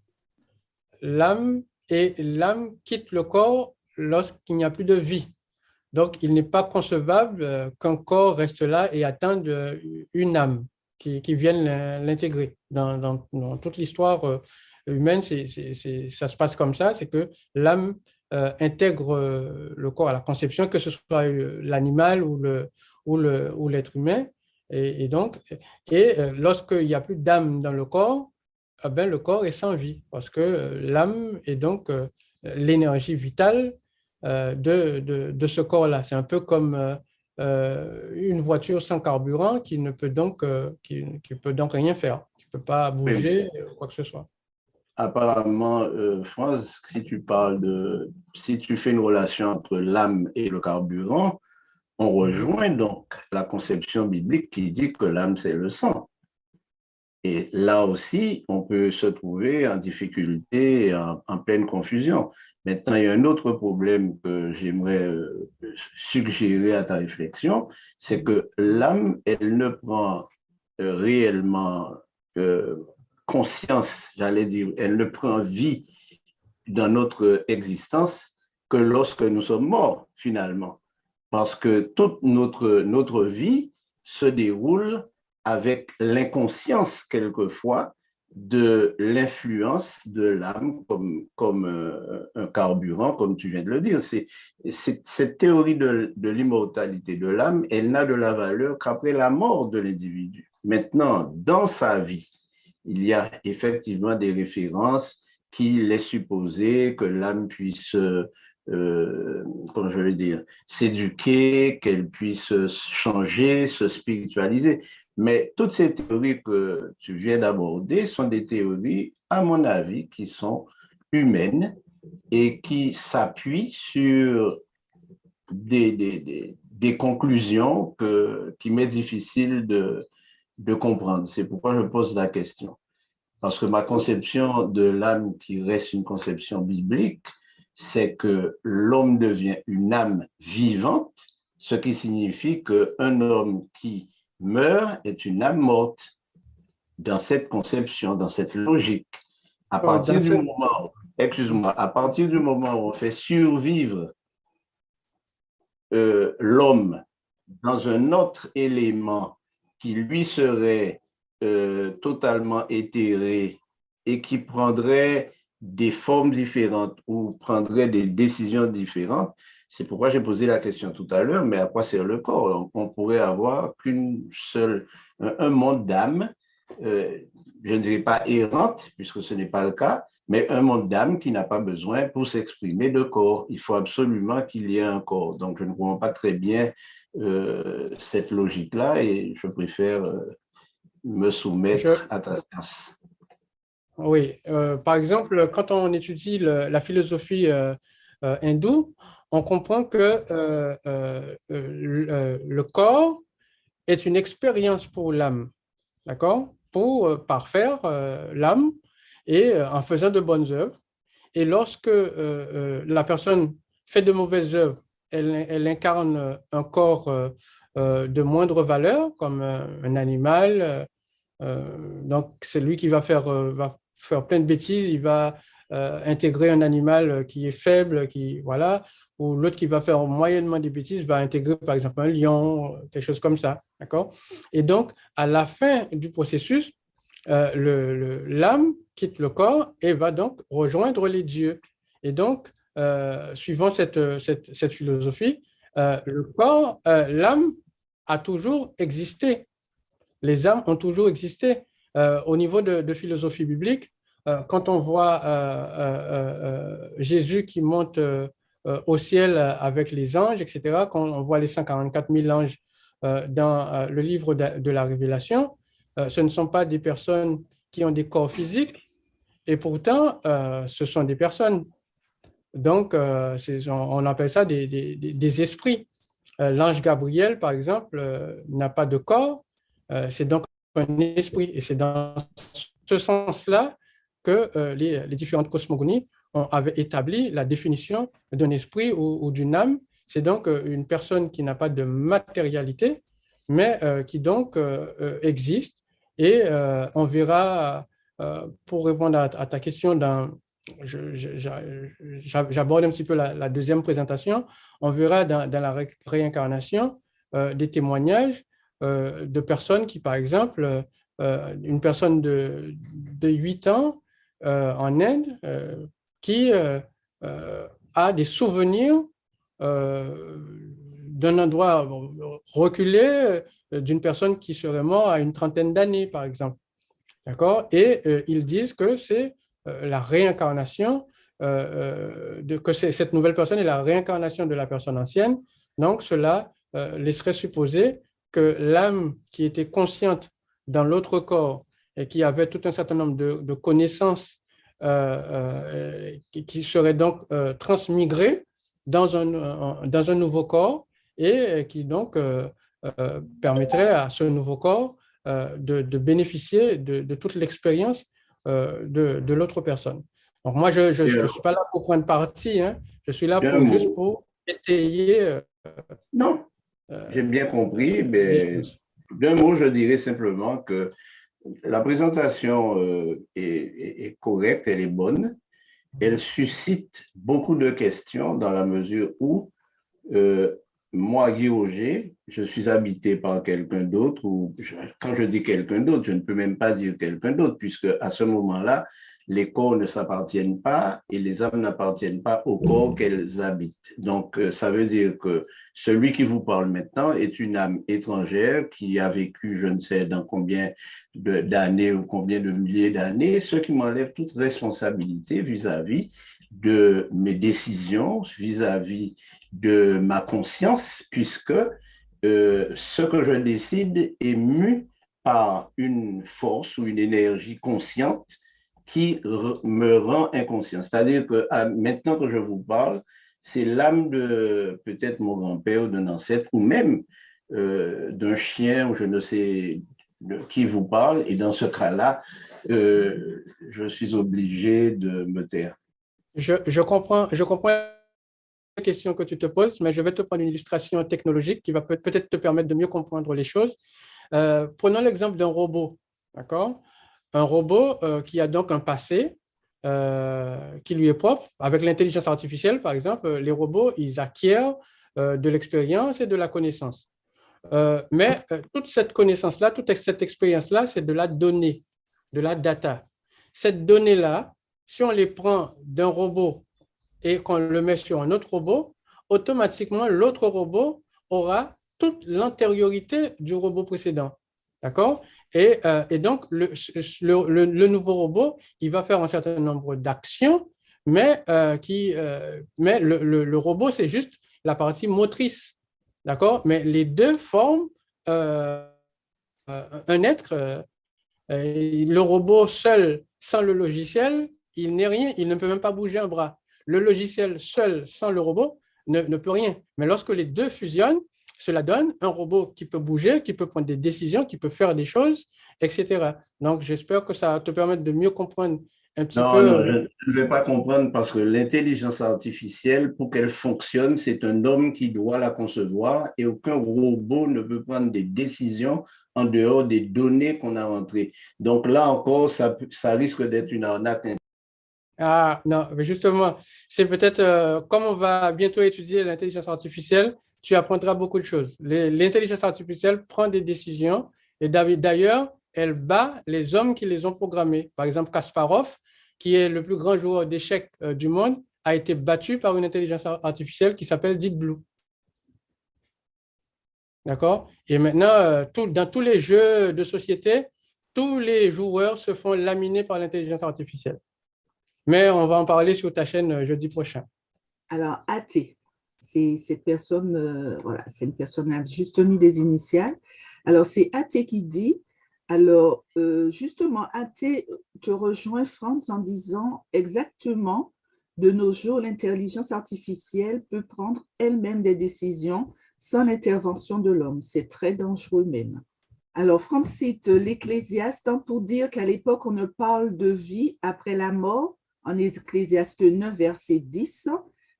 L'âme quitte le corps lorsqu'il n'y a plus de vie. Donc, il n'est pas concevable qu'un corps reste là et attende une âme qui vienne l'intégrer. Dans toute l'histoire humaine, ça se passe comme ça, c'est que l'âme intègre le corps à la conception, que ce soit l'animal ou l'être humain. Et lorsqu'il n'y a plus d'âme dans le corps, le corps est sans vie, parce que l'âme est donc l'énergie vitale de ce corps-là. C'est un peu comme une voiture sans carburant qui ne peut donc, qui peut donc rien faire, qui ne peut pas bouger, quoi que ce soit. Apparemment, France, si tu fais une relation entre l'âme et le carburant, on rejoint donc la conception biblique qui dit que l'âme, c'est le sang. Et là aussi, on peut se trouver en difficulté, en pleine confusion. Maintenant, il y a un autre problème que j'aimerais suggérer à ta réflexion, c'est que l'âme, elle ne prend réellement conscience, j'allais dire, elle ne prend vie dans notre existence que lorsque nous sommes morts, finalement. Parce que toute notre vie se déroule avec l'inconscience, quelquefois, de l'influence de l'âme comme un carburant, comme tu viens de le dire. Cette théorie de l'immortalité de l'âme, elle n'a de la valeur qu'après la mort de l'individu. Maintenant, dans sa vie, il y a effectivement des références qui laissent supposer que l'âme puisse comment je vais dire, s'éduquer, qu'elle puisse changer, se spiritualiser. Mais toutes ces théories que tu viens d'aborder sont des théories, à mon avis, qui sont humaines et qui s'appuient sur des conclusions qui m'est difficile de comprendre. C'est pourquoi je pose la question. Parce que ma conception de l'âme, qui reste une conception biblique, c'est que l'homme devient une âme vivante, ce qui signifie qu'un homme qui meurt est une âme morte. Dans cette conception, dans cette logique, à partir du moment, à partir du moment où on fait survivre l'homme dans un autre élément qui lui serait totalement éthéré et qui prendrait des formes différentes ou prendrait des décisions différentes. C'est pourquoi j'ai posé la question tout à l'heure, mais à quoi sert le corps? On pourrait avoir un monde d'âme, je ne dirais pas errante, puisque ce n'est pas le cas, mais un monde d'âme qui n'a pas besoin pour s'exprimer de corps. Il faut absolument qu'il y ait un corps. Donc, je ne comprends pas très bien cette logique-là et je préfère me soumettre à ta science. Oui, par exemple, quand on étudie la philosophie hindoue, on comprend que le corps est une expérience pour l'âme, d'accord? Pour parfaire l'âme et en faisant de bonnes œuvres. Et lorsque la personne fait de mauvaises œuvres, elle incarne un corps de moindre valeur, comme un animal. Donc, c'est lui qui va faire plein de bêtises, il va intégrer un animal qui est faible, voilà, ou l'autre qui va faire moyennement des bêtises va intégrer par exemple un lion, quelque chose comme ça, d'accord? Et donc, à la fin du processus, l'âme quitte le corps et va donc rejoindre les dieux. Et donc, suivant cette philosophie, l'âme a toujours existé. Les âmes ont toujours existé. Au niveau de philosophie biblique, quand on voit Jésus qui monte au ciel avec les anges, etc., quand on voit les 144 000 anges dans le livre de la Révélation, ce ne sont pas des personnes qui ont des corps physiques, et pourtant, ce sont des personnes. Donc, on appelle ça des esprits. L'ange Gabriel, par exemple, n'a pas de corps, c'est donc un esprit. Et c'est dans ce sens-là que les différentes cosmogonies avaient établi la définition d'un esprit ou d'une âme. C'est donc une personne qui n'a pas de matérialité, mais qui donc existe. Et on verra, pour répondre à ta question, j'aborde un petit peu la deuxième présentation, on verra dans la réincarnation des témoignages de personnes qui, par exemple, une personne de 8 ans en Inde qui a des souvenirs d'un endroit reculé d'une personne qui serait morte à une trentaine d'années, par exemple. D'accord? Et ils disent que c'est la réincarnation que cette nouvelle personne est la réincarnation de la personne ancienne. Donc, cela laisserait supposer que l'âme qui était consciente dans l'autre corps et qui avait tout un certain nombre de connaissances qui seraient donc transmigrées dans un nouveau corps et qui donc permettrait à ce nouveau corps de bénéficier de toute l'expérience de l'autre personne. Donc moi, je ne suis pas là pour prendre parti, hein. Je suis là juste pour étayer. Non, j'ai bien compris, mais d'un mot, je dirais simplement que la présentation est correcte, elle est bonne. Elle suscite beaucoup de questions dans la mesure où moi, Guy Auger, je suis habité par quelqu'un d'autre, ou quand je dis quelqu'un d'autre, je ne peux même pas dire quelqu'un d'autre, puisque à ce moment-là, les corps ne s'appartiennent pas et les âmes n'appartiennent pas au corps qu'elles habitent. Donc, ça veut dire que celui qui vous parle maintenant est une âme étrangère qui a vécu, je ne sais dans combien d'années ou combien de milliers d'années, ce qui m'enlève toute responsabilité vis-à-vis de mes décisions, vis-à-vis de ma conscience, puisque ce que je décide est mu par une force ou une énergie consciente qui me rend inconscient. C'est-à-dire que maintenant que je vous parle, c'est l'âme de peut-être mon grand-père ou d'un ancêtre, ou même d'un chien, ou je ne sais de qui vous parle, et dans ce cas-là, je suis obligé de me taire. Je comprends la question que tu te poses, mais je vais te prendre une illustration technologique qui va peut-être te permettre de mieux comprendre les choses. Prenons l'exemple d'un robot, d'accord? Un robot qui a donc un passé qui lui est propre. Avec l'intelligence artificielle, par exemple, les robots, ils acquièrent de l'expérience et de la connaissance. Mais toute cette connaissance-là, toute cette expérience-là, c'est de la donnée, de la data. Cette donnée-là, si on les prend d'un robot et qu'on le met sur un autre robot, automatiquement, l'autre robot aura toute l'antériorité du robot précédent. D'accord? Et donc, le nouveau robot, il va faire un certain nombre d'actions, mais le robot, c'est juste la partie motrice. D'accord? Mais les deux forment un être. Le robot seul, sans le logiciel, il n'est rien, il ne peut même pas bouger un bras. Le logiciel seul, sans le robot, ne peut rien. Mais lorsque les deux fusionnent, cela donne un robot qui peut bouger, qui peut prendre des décisions, qui peut faire des choses, etc. Donc, j'espère que ça va te permettre de mieux comprendre un petit peu. Non, je ne vais pas comprendre parce que l'intelligence artificielle, pour qu'elle fonctionne, c'est un homme qui doit la concevoir et aucun robot ne peut prendre des décisions en dehors des données qu'on a rentrées. Donc là encore, ça risque d'être une arnaque. Ah, non, mais justement, c'est peut-être, comme on va bientôt étudier l'intelligence artificielle, tu apprendras beaucoup de choses. L'intelligence artificielle prend des décisions et d'ailleurs, elle bat les hommes qui les ont programmés. Par exemple, Kasparov, qui est le plus grand joueur d'échecs du monde, a été battu par une intelligence artificielle qui s'appelle Deep Blue. D'accord? Et maintenant, dans tous les jeux de société, tous les joueurs se font laminer par l'intelligence artificielle. Mais on va en parler sur ta chaîne jeudi prochain. Alors, AT, c'est cette personne, voilà, c'est une personne qui a juste mis des initiales. Alors, c'est AT qui dit, alors, justement, AT te rejoint, Franz, en disant exactement, de nos jours, l'intelligence artificielle peut prendre elle-même des décisions sans l'intervention de l'homme. C'est très dangereux même. Alors, Franz cite l'Ecclésiaste pour dire qu'à l'époque, on ne parle de vie après la mort, en Ecclésiaste 9, verset 10,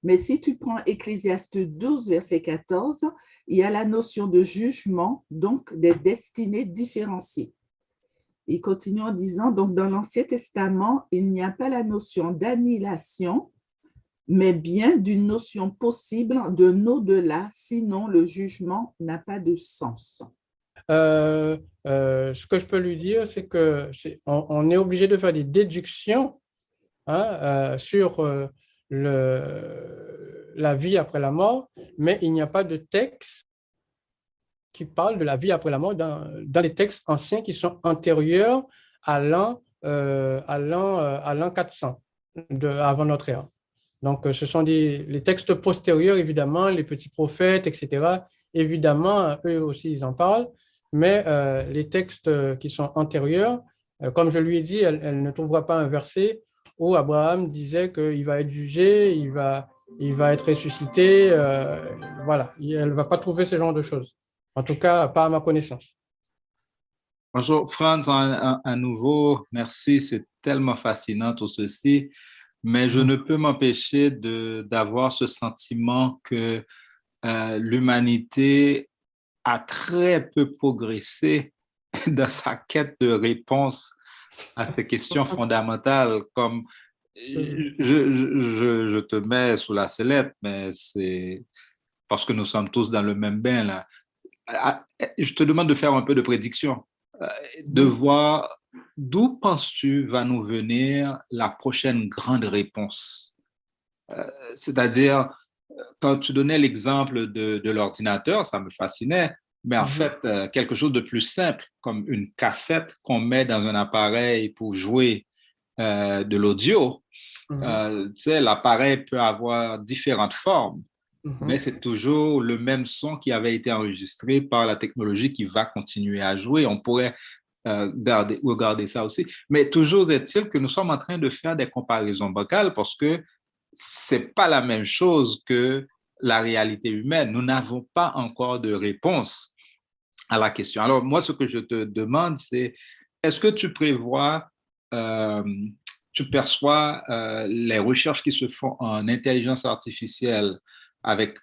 mais si tu prends Ecclésiaste 12, verset 14, il y a la notion de jugement, donc des destinées différenciées. Il continue en disant, donc dans l'Ancien Testament, il n'y a pas la notion d'annihilation, mais bien d'une notion possible d'un au-delà, sinon le jugement n'a pas de sens. Ce que je peux lui dire, c'est qu'on est obligé de faire des déductions sur la vie après la mort, mais il n'y a pas de texte qui parle de la vie après la mort dans les textes anciens qui sont antérieurs à l'an 400. avant notre ère. Donc, ce sont les textes postérieurs, évidemment, les petits prophètes, etc. Évidemment, eux aussi, ils en parlent, mais les textes qui sont antérieurs, comme je lui ai dit, elle ne trouvera pas un verset où Abraham disait qu'il va être jugé, il va être ressuscité. Voilà, elle ne va pas trouver ce genre de choses. En tout cas, pas à ma connaissance. Bonjour, Franz, à nouveau, merci, c'est tellement fascinant tout ceci, mais je ne peux m'empêcher d'avoir ce sentiment que l'humanité a très peu progressé dans sa quête de réponse à ces questions fondamentales, comme je te mets sous la sellette, mais c'est parce que nous sommes tous dans le même bain là. Je te demande de faire un peu de prédiction, de voir d'où penses-tu va nous venir la prochaine grande réponse. C'est-à-dire, quand tu donnais l'exemple de l'ordinateur, ça me fascinait, mais en fait, quelque chose de plus simple, comme une cassette qu'on met dans un appareil pour jouer de l'audio. Tu sais, l'appareil peut avoir différentes formes, mais c'est toujours le même son qui avait été enregistré par la technologie qui va continuer à jouer. On pourrait regarder ça aussi. Mais toujours est-il que nous sommes en train de faire des comparaisons bancales parce que c'est pas la même chose que la réalité humaine. Nous n'avons pas encore de réponse à la question. Alors, moi, ce que je te demande, c'est est-ce que tu prévois, tu perçois les recherches qui se font en intelligence artificielle avec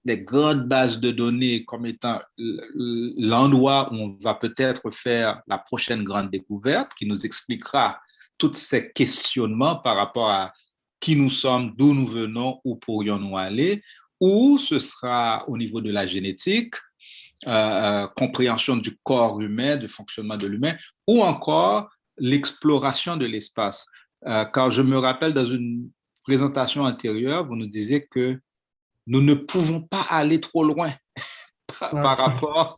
des grandes bases de données comme étant l'endroit où on va peut-être faire la prochaine grande découverte qui nous expliquera tous ces questionnements par rapport à qui nous sommes, d'où nous venons, où pourrions-nous aller, ou ce sera au niveau de la génétique, compréhension du corps humain, du fonctionnement de l'humain, ou encore l'exploration de l'espace. Car je me rappelle dans une présentation antérieure, vous nous disiez que nous ne pouvons pas aller trop loin par rapport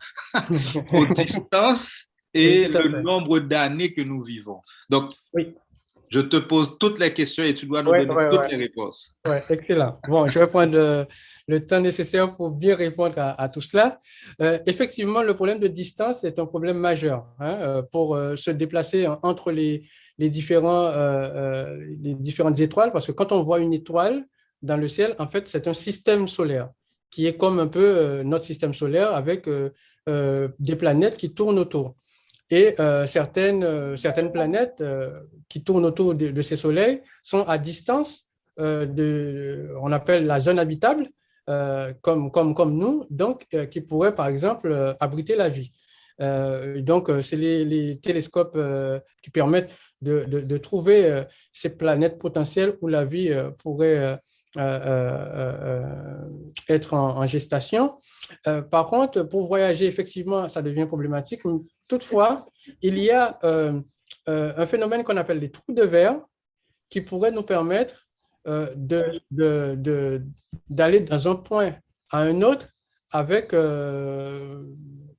aux distances et le nombre d'années que nous vivons. Donc, je te pose toutes les questions et tu dois nous donner toutes les réponses. Oui, excellent. Bon, je vais prendre le temps nécessaire pour bien répondre à tout cela. Effectivement, le problème de distance est un problème majeur pour se déplacer entre les différentes étoiles, parce que quand on voit une étoile dans le ciel, en fait, c'est un système solaire qui est comme un peu notre système solaire avec des planètes qui tournent autour. Et certaines planètes qui tournent autour de ces soleils sont à distance on appelle la zone habitable, comme nous, donc qui pourraient par exemple abriter la vie. Donc, c'est les télescopes qui permettent de trouver ces planètes potentielles où la vie pourrait être en gestation. Par contre, pour voyager, effectivement, ça devient problématique. Toutefois, il y a un phénomène qu'on appelle les trous de verre qui pourrait nous permettre d'aller dans un point à un autre avec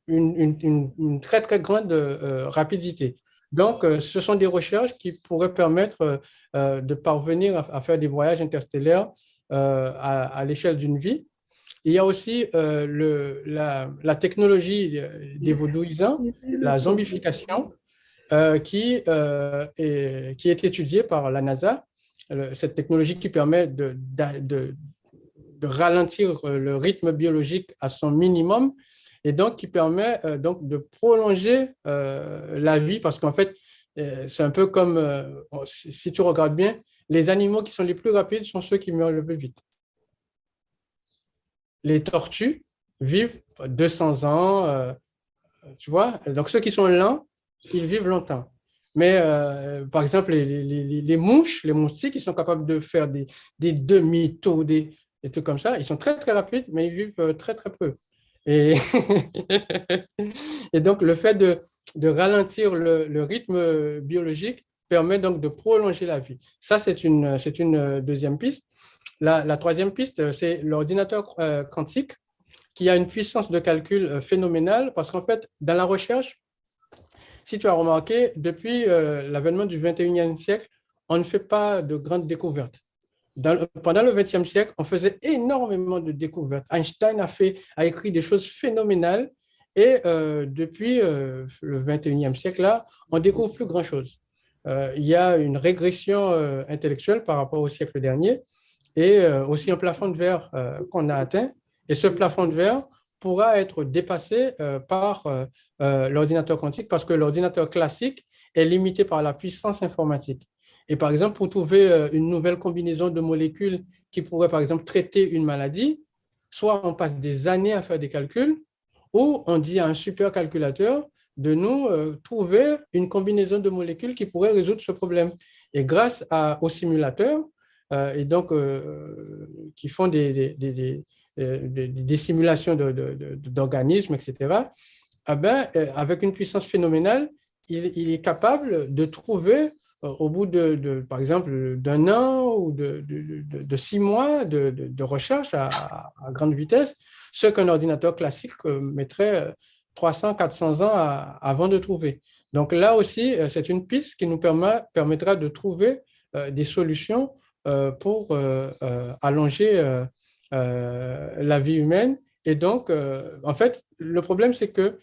une très, très grande rapidité. Donc, ce sont des recherches qui pourraient permettre de parvenir à faire des voyages interstellaires à l'échelle d'une vie. Il y a aussi la technologie des vaudouisants, la zombification, qui est étudiée par la NASA. Cette technologie qui permet de ralentir le rythme biologique à son minimum et donc qui permet donc de prolonger la vie parce qu'en fait, c'est un peu comme, si tu regardes bien, les animaux qui sont les plus rapides sont ceux qui meurent le plus vite. Les tortues vivent 200 ans, tu vois. Donc, ceux qui sont lents, ils vivent longtemps. Mais, par exemple, les mouches, les moustiques, ils sont capables de faire des demi-tours, des trucs comme ça. Ils sont très, très rapides, mais ils vivent très, très peu. Et, et donc, le fait de ralentir le rythme biologique permet donc de prolonger la vie. Ça, c'est une deuxième piste. La troisième piste, c'est l'ordinateur quantique qui a une puissance de calcul phénoménale parce qu'en fait, dans la recherche, si tu as remarqué, depuis l'avènement du 21e siècle, on ne fait pas de grandes découvertes. Pendant le XXe siècle, on faisait énormément de découvertes. Einstein a écrit des choses phénoménales et depuis le XXIe siècle, là, on découvre plus grand-chose. Il y a une régression intellectuelle par rapport au siècle dernier et aussi un plafond de verre qu'on a atteint. Et ce plafond de verre pourra être dépassé par l'ordinateur quantique parce que l'ordinateur classique est limité par la puissance informatique. Et par exemple, pour trouver une nouvelle combinaison de molécules qui pourrait, par exemple, traiter une maladie, soit on passe des années à faire des calculs, ou on dit à un supercalculateur de nous trouver une combinaison de molécules qui pourrait résoudre ce problème. Et grâce aux simulateurs, et donc qui font des simulations d'organismes, etc., avec une puissance phénoménale, il est capable de trouver au bout par exemple, d'un an ou de 6 mois de recherche à grande vitesse, ce qu'un ordinateur classique mettrait 300, 400 ans avant de trouver. Donc là aussi, c'est une piste qui nous permettra de trouver des solutions pour allonger la vie humaine. Et donc, en fait, le problème, c'est que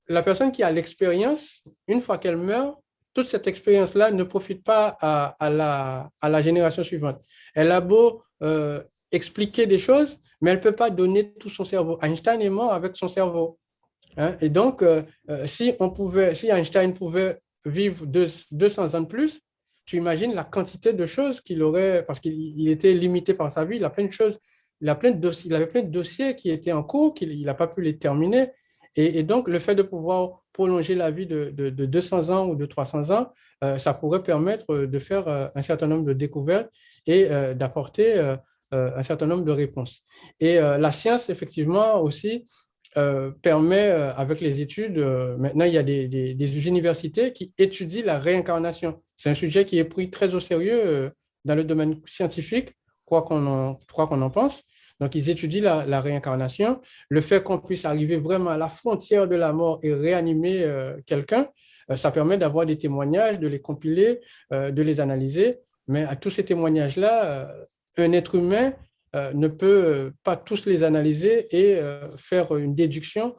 la personne qui a l'expérience, une fois qu'elle meurt, toute cette expérience-là ne profite pas à la génération suivante. Elle a beau expliquer des choses, mais elle ne peut pas donner tout son cerveau. Einstein est mort avec son cerveau. Hein? Et donc, si Einstein pouvait vivre 200 ans de plus, tu imagines la quantité de choses qu'il aurait, parce qu'il était limité par sa vie, il a plein de choses, il avait plein de dossiers qui étaient en cours, qu'il n'a pas pu les terminer. Et donc, le fait de pouvoir prolonger la vie de 200 ans ou de 300 ans, ça pourrait permettre de faire un certain nombre de découvertes et d'apporter un certain nombre de réponses. Et la science, effectivement, aussi permet, avec les études, maintenant, il y a des universités qui étudient la réincarnation. C'est un sujet qui est pris très au sérieux dans le domaine scientifique, quoi qu'on en pense. Donc, ils étudient la réincarnation, le fait qu'on puisse arriver vraiment à la frontière de la mort et réanimer quelqu'un, ça permet d'avoir des témoignages, de les compiler, de les analyser. Mais à tous ces témoignages-là, un être humain ne peut pas tous les analyser et faire une déduction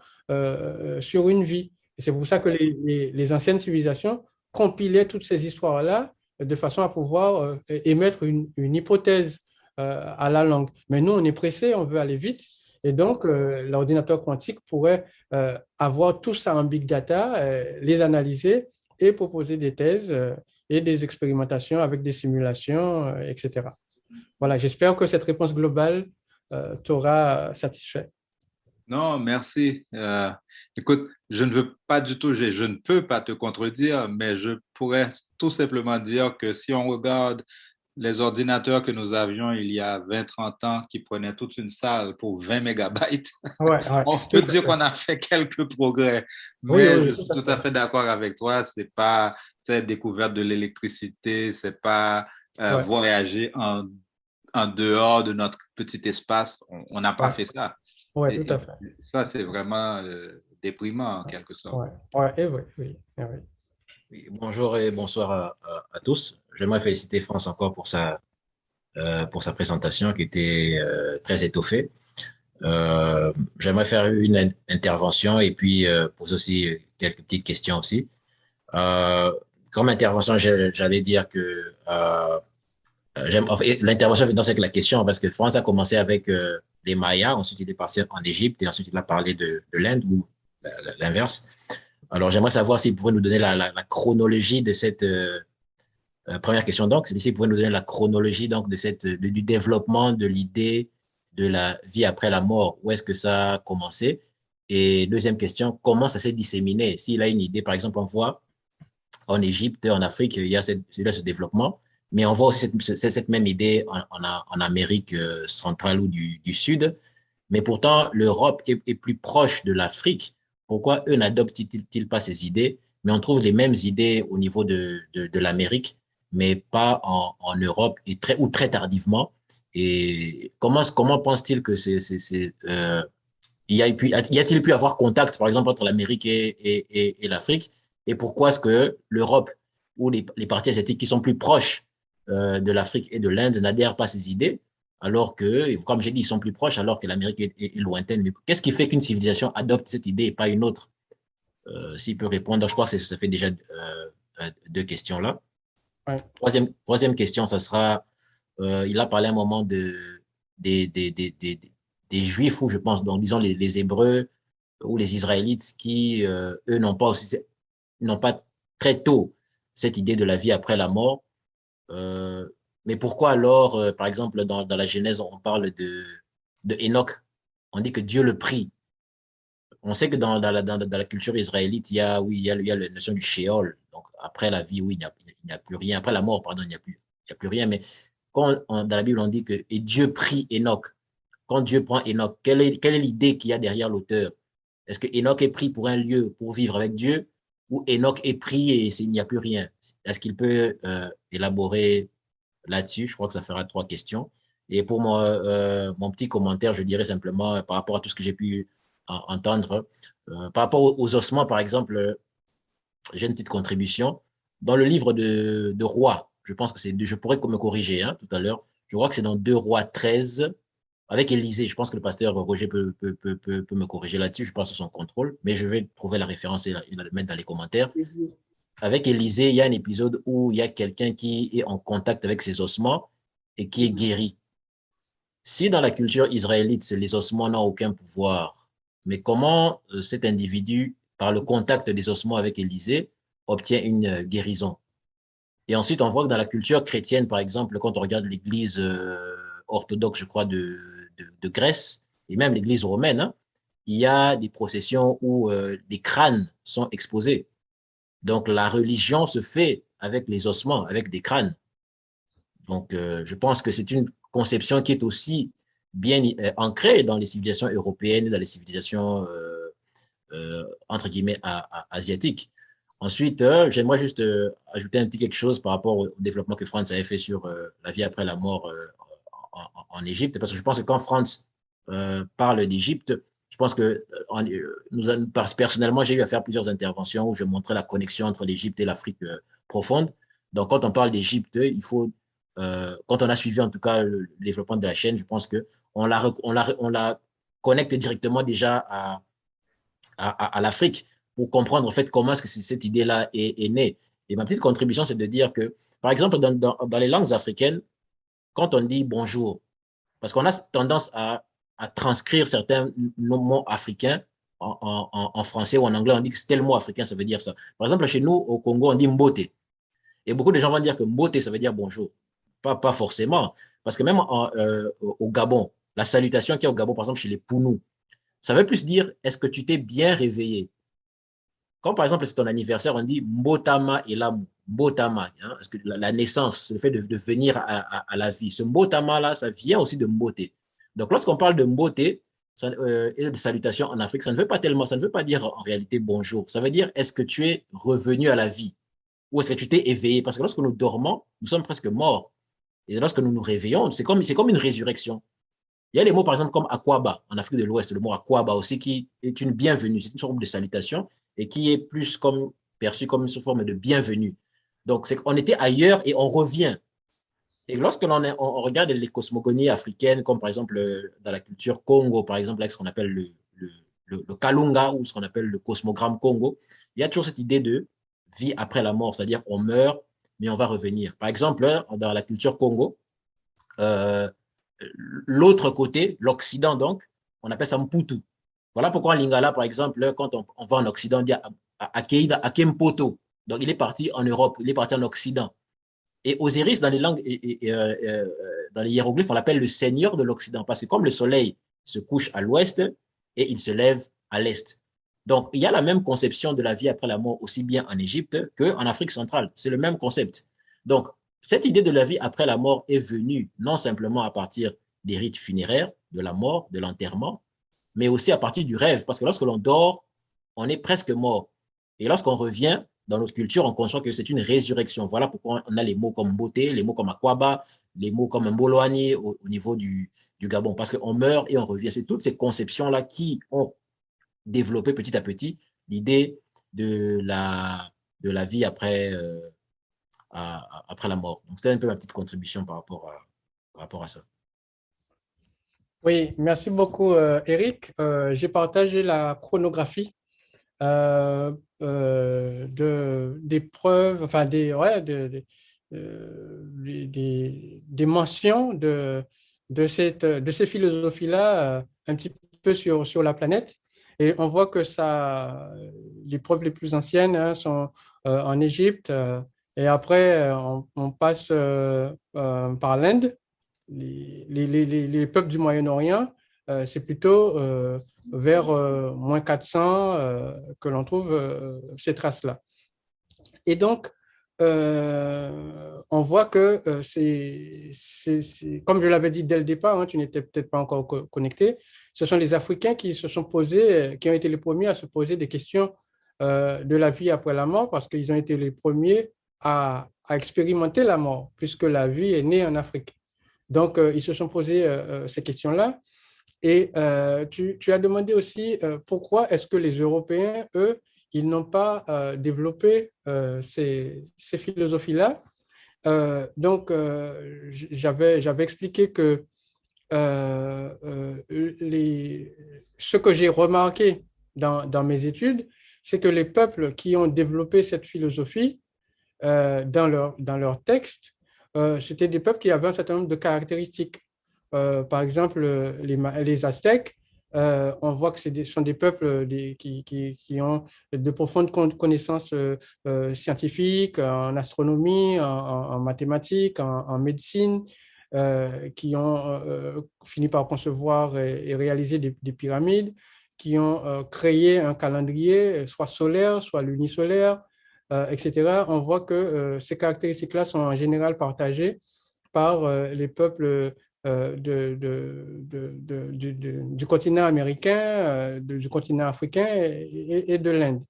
sur une vie. Et c'est pour ça que les anciennes civilisations compilaient toutes ces histoires-là de façon à pouvoir émettre une hypothèse à la langue. Mais nous, on est pressé, on veut aller vite. Et donc, l'ordinateur quantique pourrait avoir tout ça en big data, les analyser et proposer des thèses et des expérimentations avec des simulations, etc. Voilà, j'espère que cette réponse globale t'aura satisfait. Non, merci. Écoute, je ne peux pas te contredire, mais je pourrais tout simplement dire que si on regarde les ordinateurs que nous avions il y a 20-30 ans qui prenaient toute une salle pour 20 mégabytes, on peut dire qu'on a fait quelques progrès. Mais je suis tout à fait d'accord avec toi, c'est pas découverte de l'électricité, c'est pas voyager en dehors de notre petit espace. On n'a pas fait ça. Oui, tout à fait. Ça, c'est vraiment déprimant en quelque sorte. Oui. Oui, bonjour et bonsoir à tous. J'aimerais féliciter France encore pour sa présentation qui était très étoffée. J'aimerais faire une intervention et puis poser aussi quelques petites questions aussi. Comme intervention, j'allais dire que l'intervention vient avec la question parce que France a commencé avec les Mayas, ensuite il est passé en Égypte et ensuite il a parlé de l'Inde ou l'inverse. Alors, j'aimerais savoir s'il pouvait nous donner la chronologie de cette première question. Donc, c'est s'il pouvait nous donner la chronologie donc, du développement de l'idée de la vie après la mort. Où est-ce que ça a commencé? Et deuxième question, comment ça s'est disséminé? S'il a une idée, par exemple, on voit en Égypte, en Afrique, il y a ce développement, mais on voit aussi cette même idée en Amérique centrale ou du Sud. Mais pourtant, l'Europe est plus proche de l'Afrique. Pourquoi eux n'adoptent-ils pas ces idées? Mais on trouve les mêmes idées au niveau de l'Amérique, mais pas en Europe ou très tardivement. Et comment pense-t-il que y a-t-il pu avoir contact, par exemple, entre l'Amérique et l'Afrique? Et pourquoi est-ce que l'Europe ou les parties asiatiques qui sont plus proches de l'Afrique et de l'Inde n'adhèrent pas à ces idées, alors que, comme j'ai dit, ils sont plus proches, alors que l'Amérique est lointaine. Mais qu'est-ce qui fait qu'une civilisation adopte cette idée et pas une autre? S'il peut répondre, donc je crois que ça fait déjà deux questions là. Ouais. Troisième question, ça sera, il a parlé un moment des Juifs, ou je pense, donc disons les Hébreux ou les Israélites qui, eux, n'ont pas très tôt cette idée de la vie après la mort. Mais pourquoi alors, par exemple, dans la Genèse, on parle de Enoch, on dit que Dieu le prie. On sait que dans la culture israélite, il y a la notion du Sheol. Donc, après la vie, oui, il n'y a plus rien. Après la mort, pardon, il n'y a plus rien. Mais dans la Bible, on dit que et Dieu prie Enoch. Quand Dieu prend Enoch, quelle est l'idée qu'il y a derrière l'auteur? Est-ce que Enoch est pris pour un lieu pour vivre avec Dieu, ou Enoch est pris et il n'y a plus rien? Est-ce qu'il peut élaborer là-dessus? Je crois que ça fera 3 questions. Et pour mon petit commentaire, je dirais simplement par rapport à tout ce que j'ai pu entendre, par rapport aux ossements, par exemple, j'ai une petite contribution. Dans le livre de Rois, je pense que je pourrais me corriger tout à l'heure, je crois que c'est dans 2 Rois 13, avec Élisée. Je pense que le pasteur Roger peut me corriger là-dessus, je pense sous son contrôle, mais je vais trouver la référence et la mettre dans les commentaires. Avec Élisée, il y a un épisode où il y a quelqu'un qui est en contact avec ses ossements et qui est guéri. Si dans la culture israélite, les ossements n'ont aucun pouvoir, mais comment cet individu, par le contact des ossements avec Élisée, obtient une guérison? Et ensuite, on voit que dans la culture chrétienne, par exemple, quand on regarde l'église orthodoxe, je crois, de Grèce, et même l'église romaine, il y a des processions où des crânes sont exposés. Donc, la religion se fait avec les ossements, avec des crânes. Donc, je pense que c'est une conception qui est aussi bien ancrée dans les civilisations européennes, dans les civilisations, entre guillemets, asiatiques. Ensuite, j'aimerais juste ajouter un petit quelque chose par rapport au développement que Franz avait fait sur la vie après la mort en Égypte, parce que je pense que quand Franz parle d'Égypte, je pense que personnellement, j'ai eu à faire plusieurs interventions où je montrais la connexion entre l'Égypte et l'Afrique profonde. Donc, quand on parle d'Égypte, il faut, quand on a suivi en tout cas le développement de la chaîne, je pense qu'on la connecte directement déjà à l'Afrique pour comprendre en fait comment est-ce que cette idée-là est née. Et ma petite contribution, c'est de dire que, par exemple, dans les langues africaines, quand on dit bonjour, parce qu'on a tendance à transcrire certains mots africains en français ou en anglais, on dit que c'est tel mot africain, ça veut dire ça. Par exemple, chez nous, au Congo, on dit mbote. Et beaucoup de gens vont dire que mbote, ça veut dire bonjour. Pas forcément. Parce que même au Gabon, la salutation qu'il y a au Gabon, par exemple, chez les Pounous, ça veut plus dire est-ce que tu t'es bien réveillé. Comme par exemple, c'est ton anniversaire, on dit Mbotama et Lamu. Mbotama, parce que la naissance, le fait de venir à la vie. Ce Mbotama-là, ça vient aussi de Mbote. Donc, lorsqu'on parle de Mbote et de salutation en Afrique, ça ne veut pas dire en réalité bonjour. Ça veut dire est-ce que tu es revenu à la vie ou est-ce que tu t'es éveillé? Parce que lorsque nous dormons, nous sommes presque morts. Et lorsque nous nous réveillons, c'est comme une résurrection. Il y a des mots, par exemple, comme Akwaba, en Afrique de l'Ouest, le mot Akwaba aussi, qui est une bienvenue, c'est une forme de salutation et qui est plus perçu comme une forme de bienvenue. Donc, c'est qu'on était ailleurs et on revient. Et lorsque on regarde les cosmogonies africaines, comme par exemple dans la culture Congo, par exemple, avec ce qu'on appelle le Kalunga ou ce qu'on appelle le cosmogramme Congo, il y a toujours cette idée de vie après la mort, c'est-à-dire on meurt, mais on va revenir. Par exemple, dans la culture Congo, l'autre côté, l'Occident donc, on appelle ça Mputu. Voilà pourquoi en Lingala, par exemple, quand on va en Occident, on dit Akempoto. Donc, il est parti en Europe, il est parti en Occident. Et Osiris, dans les langues, dans les hiéroglyphes, on l'appelle le seigneur de l'Occident, parce que comme le soleil se couche à l'ouest et il se lève à l'est. Donc, il y a la même conception de la vie après la mort, aussi bien en Égypte qu'en Afrique centrale. C'est le même concept. Donc, cette idée de la vie après la mort est venue non simplement à partir des rites funéraires, de la mort, de l'enterrement, mais aussi à partir du rêve, parce que lorsque l'on dort, on est presque mort. Et lorsqu'on revient, dans notre culture, on conçoit que c'est une résurrection. Voilà pourquoi on a les mots comme beauté, les mots comme akwaba, les mots comme mboloani au niveau du Gabon, parce qu'on meurt et on revient. C'est toutes ces conceptions-là qui ont développé petit à petit l'idée de la vie après après la mort. Donc, c'était un peu ma petite contribution par rapport à ça. Oui, merci beaucoup, Eric. J'ai partagé la chronographie des preuves, enfin des mentions de ces philosophies-là un petit peu sur la planète. Et on voit que les preuves les plus anciennes sont en Égypte, et après on passe par l'Inde. Les peuples du Moyen-Orient, c'est plutôt vers moins 400 que l'on trouve ces traces-là. Et donc, on voit que comme je l'avais dit dès le départ, hein, tu n'étais peut-être pas encore connecté, ce sont les Africains qui se sont posés, qui ont été les premiers à se poser des questions de la vie après la mort, parce qu'ils ont été les premiers à expérimenter la mort, puisque la vie est née en Afrique. Donc, ils se sont posés ces questions-là. Et tu as demandé aussi pourquoi est-ce que les Européens, eux, ils n'ont pas développé ces philosophies-là. Donc, j'avais expliqué que ce que j'ai remarqué dans mes études, c'est que les peuples qui ont développé cette philosophie dans leur texte, c'était des peuples qui avaient un certain nombre de caractéristiques. Par exemple, les Aztèques, on voit que ce sont des peuples qui ont de profondes connaissances scientifiques, en astronomie, en mathématiques, en médecine, qui ont fini par concevoir et réaliser des pyramides, qui ont créé un calendrier, soit solaire, soit lunisolaire, etc. On voit que ces caractéristiques-là sont en général partagées par les peuples du continent américain, du continent africain et de l'Inde.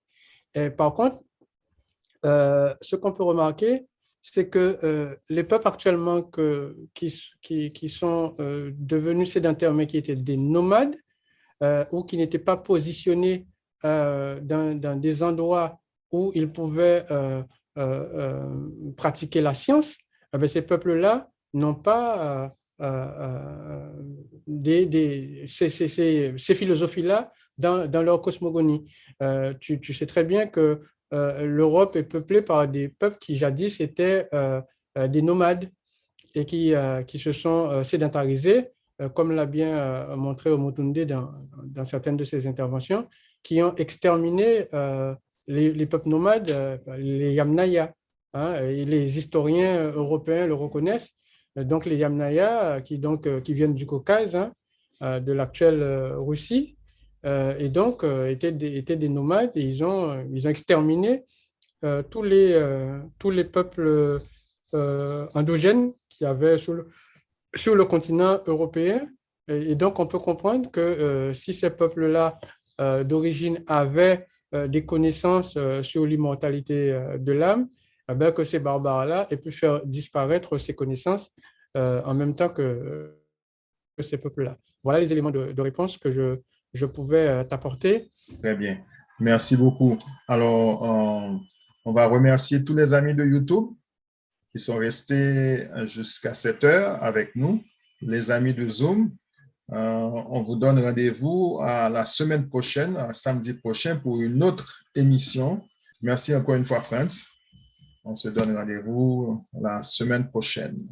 Par contre, ce qu'on peut remarquer, c'est que les peuples actuellement qui sont devenus sédentaires, mais qui étaient des nomades ou qui n'étaient pas positionnés dans des endroits où ils pouvaient pratiquer la science, ces peuples-là n'ont pas ces philosophies-là dans leur cosmogonie. Tu sais très bien que l'Europe est peuplée par des peuples qui jadis étaient des nomades et qui se sont sédentarisés, comme l'a bien montré Omotunde dans certaines de ses interventions, qui ont exterminé les peuples nomades, les Yamnaya, hein, et les historiens européens le reconnaissent. Donc les Yamnaya, qui viennent du Caucase, hein, de l'actuelle Russie, et donc étaient des nomades, et ils ont exterminé tous les peuples endogènes qu'il y avait sur le continent européen. Et donc on peut comprendre que si ces peuples-là d'origine avaient des connaissances sur l'immortalité de l'âme, que ces barbares-là aient pu faire disparaître ces connaissances en même temps que ces peuples-là. Voilà les éléments de réponse que je pouvais t'apporter. Très bien. Merci beaucoup. Alors, on va remercier tous les amis de YouTube qui sont restés jusqu'à 7 heures avec nous, les amis de Zoom. On vous donne rendez-vous à la semaine prochaine, à samedi prochain, pour une autre émission. Merci encore une fois, Franz. On se donne rendez-vous la semaine prochaine.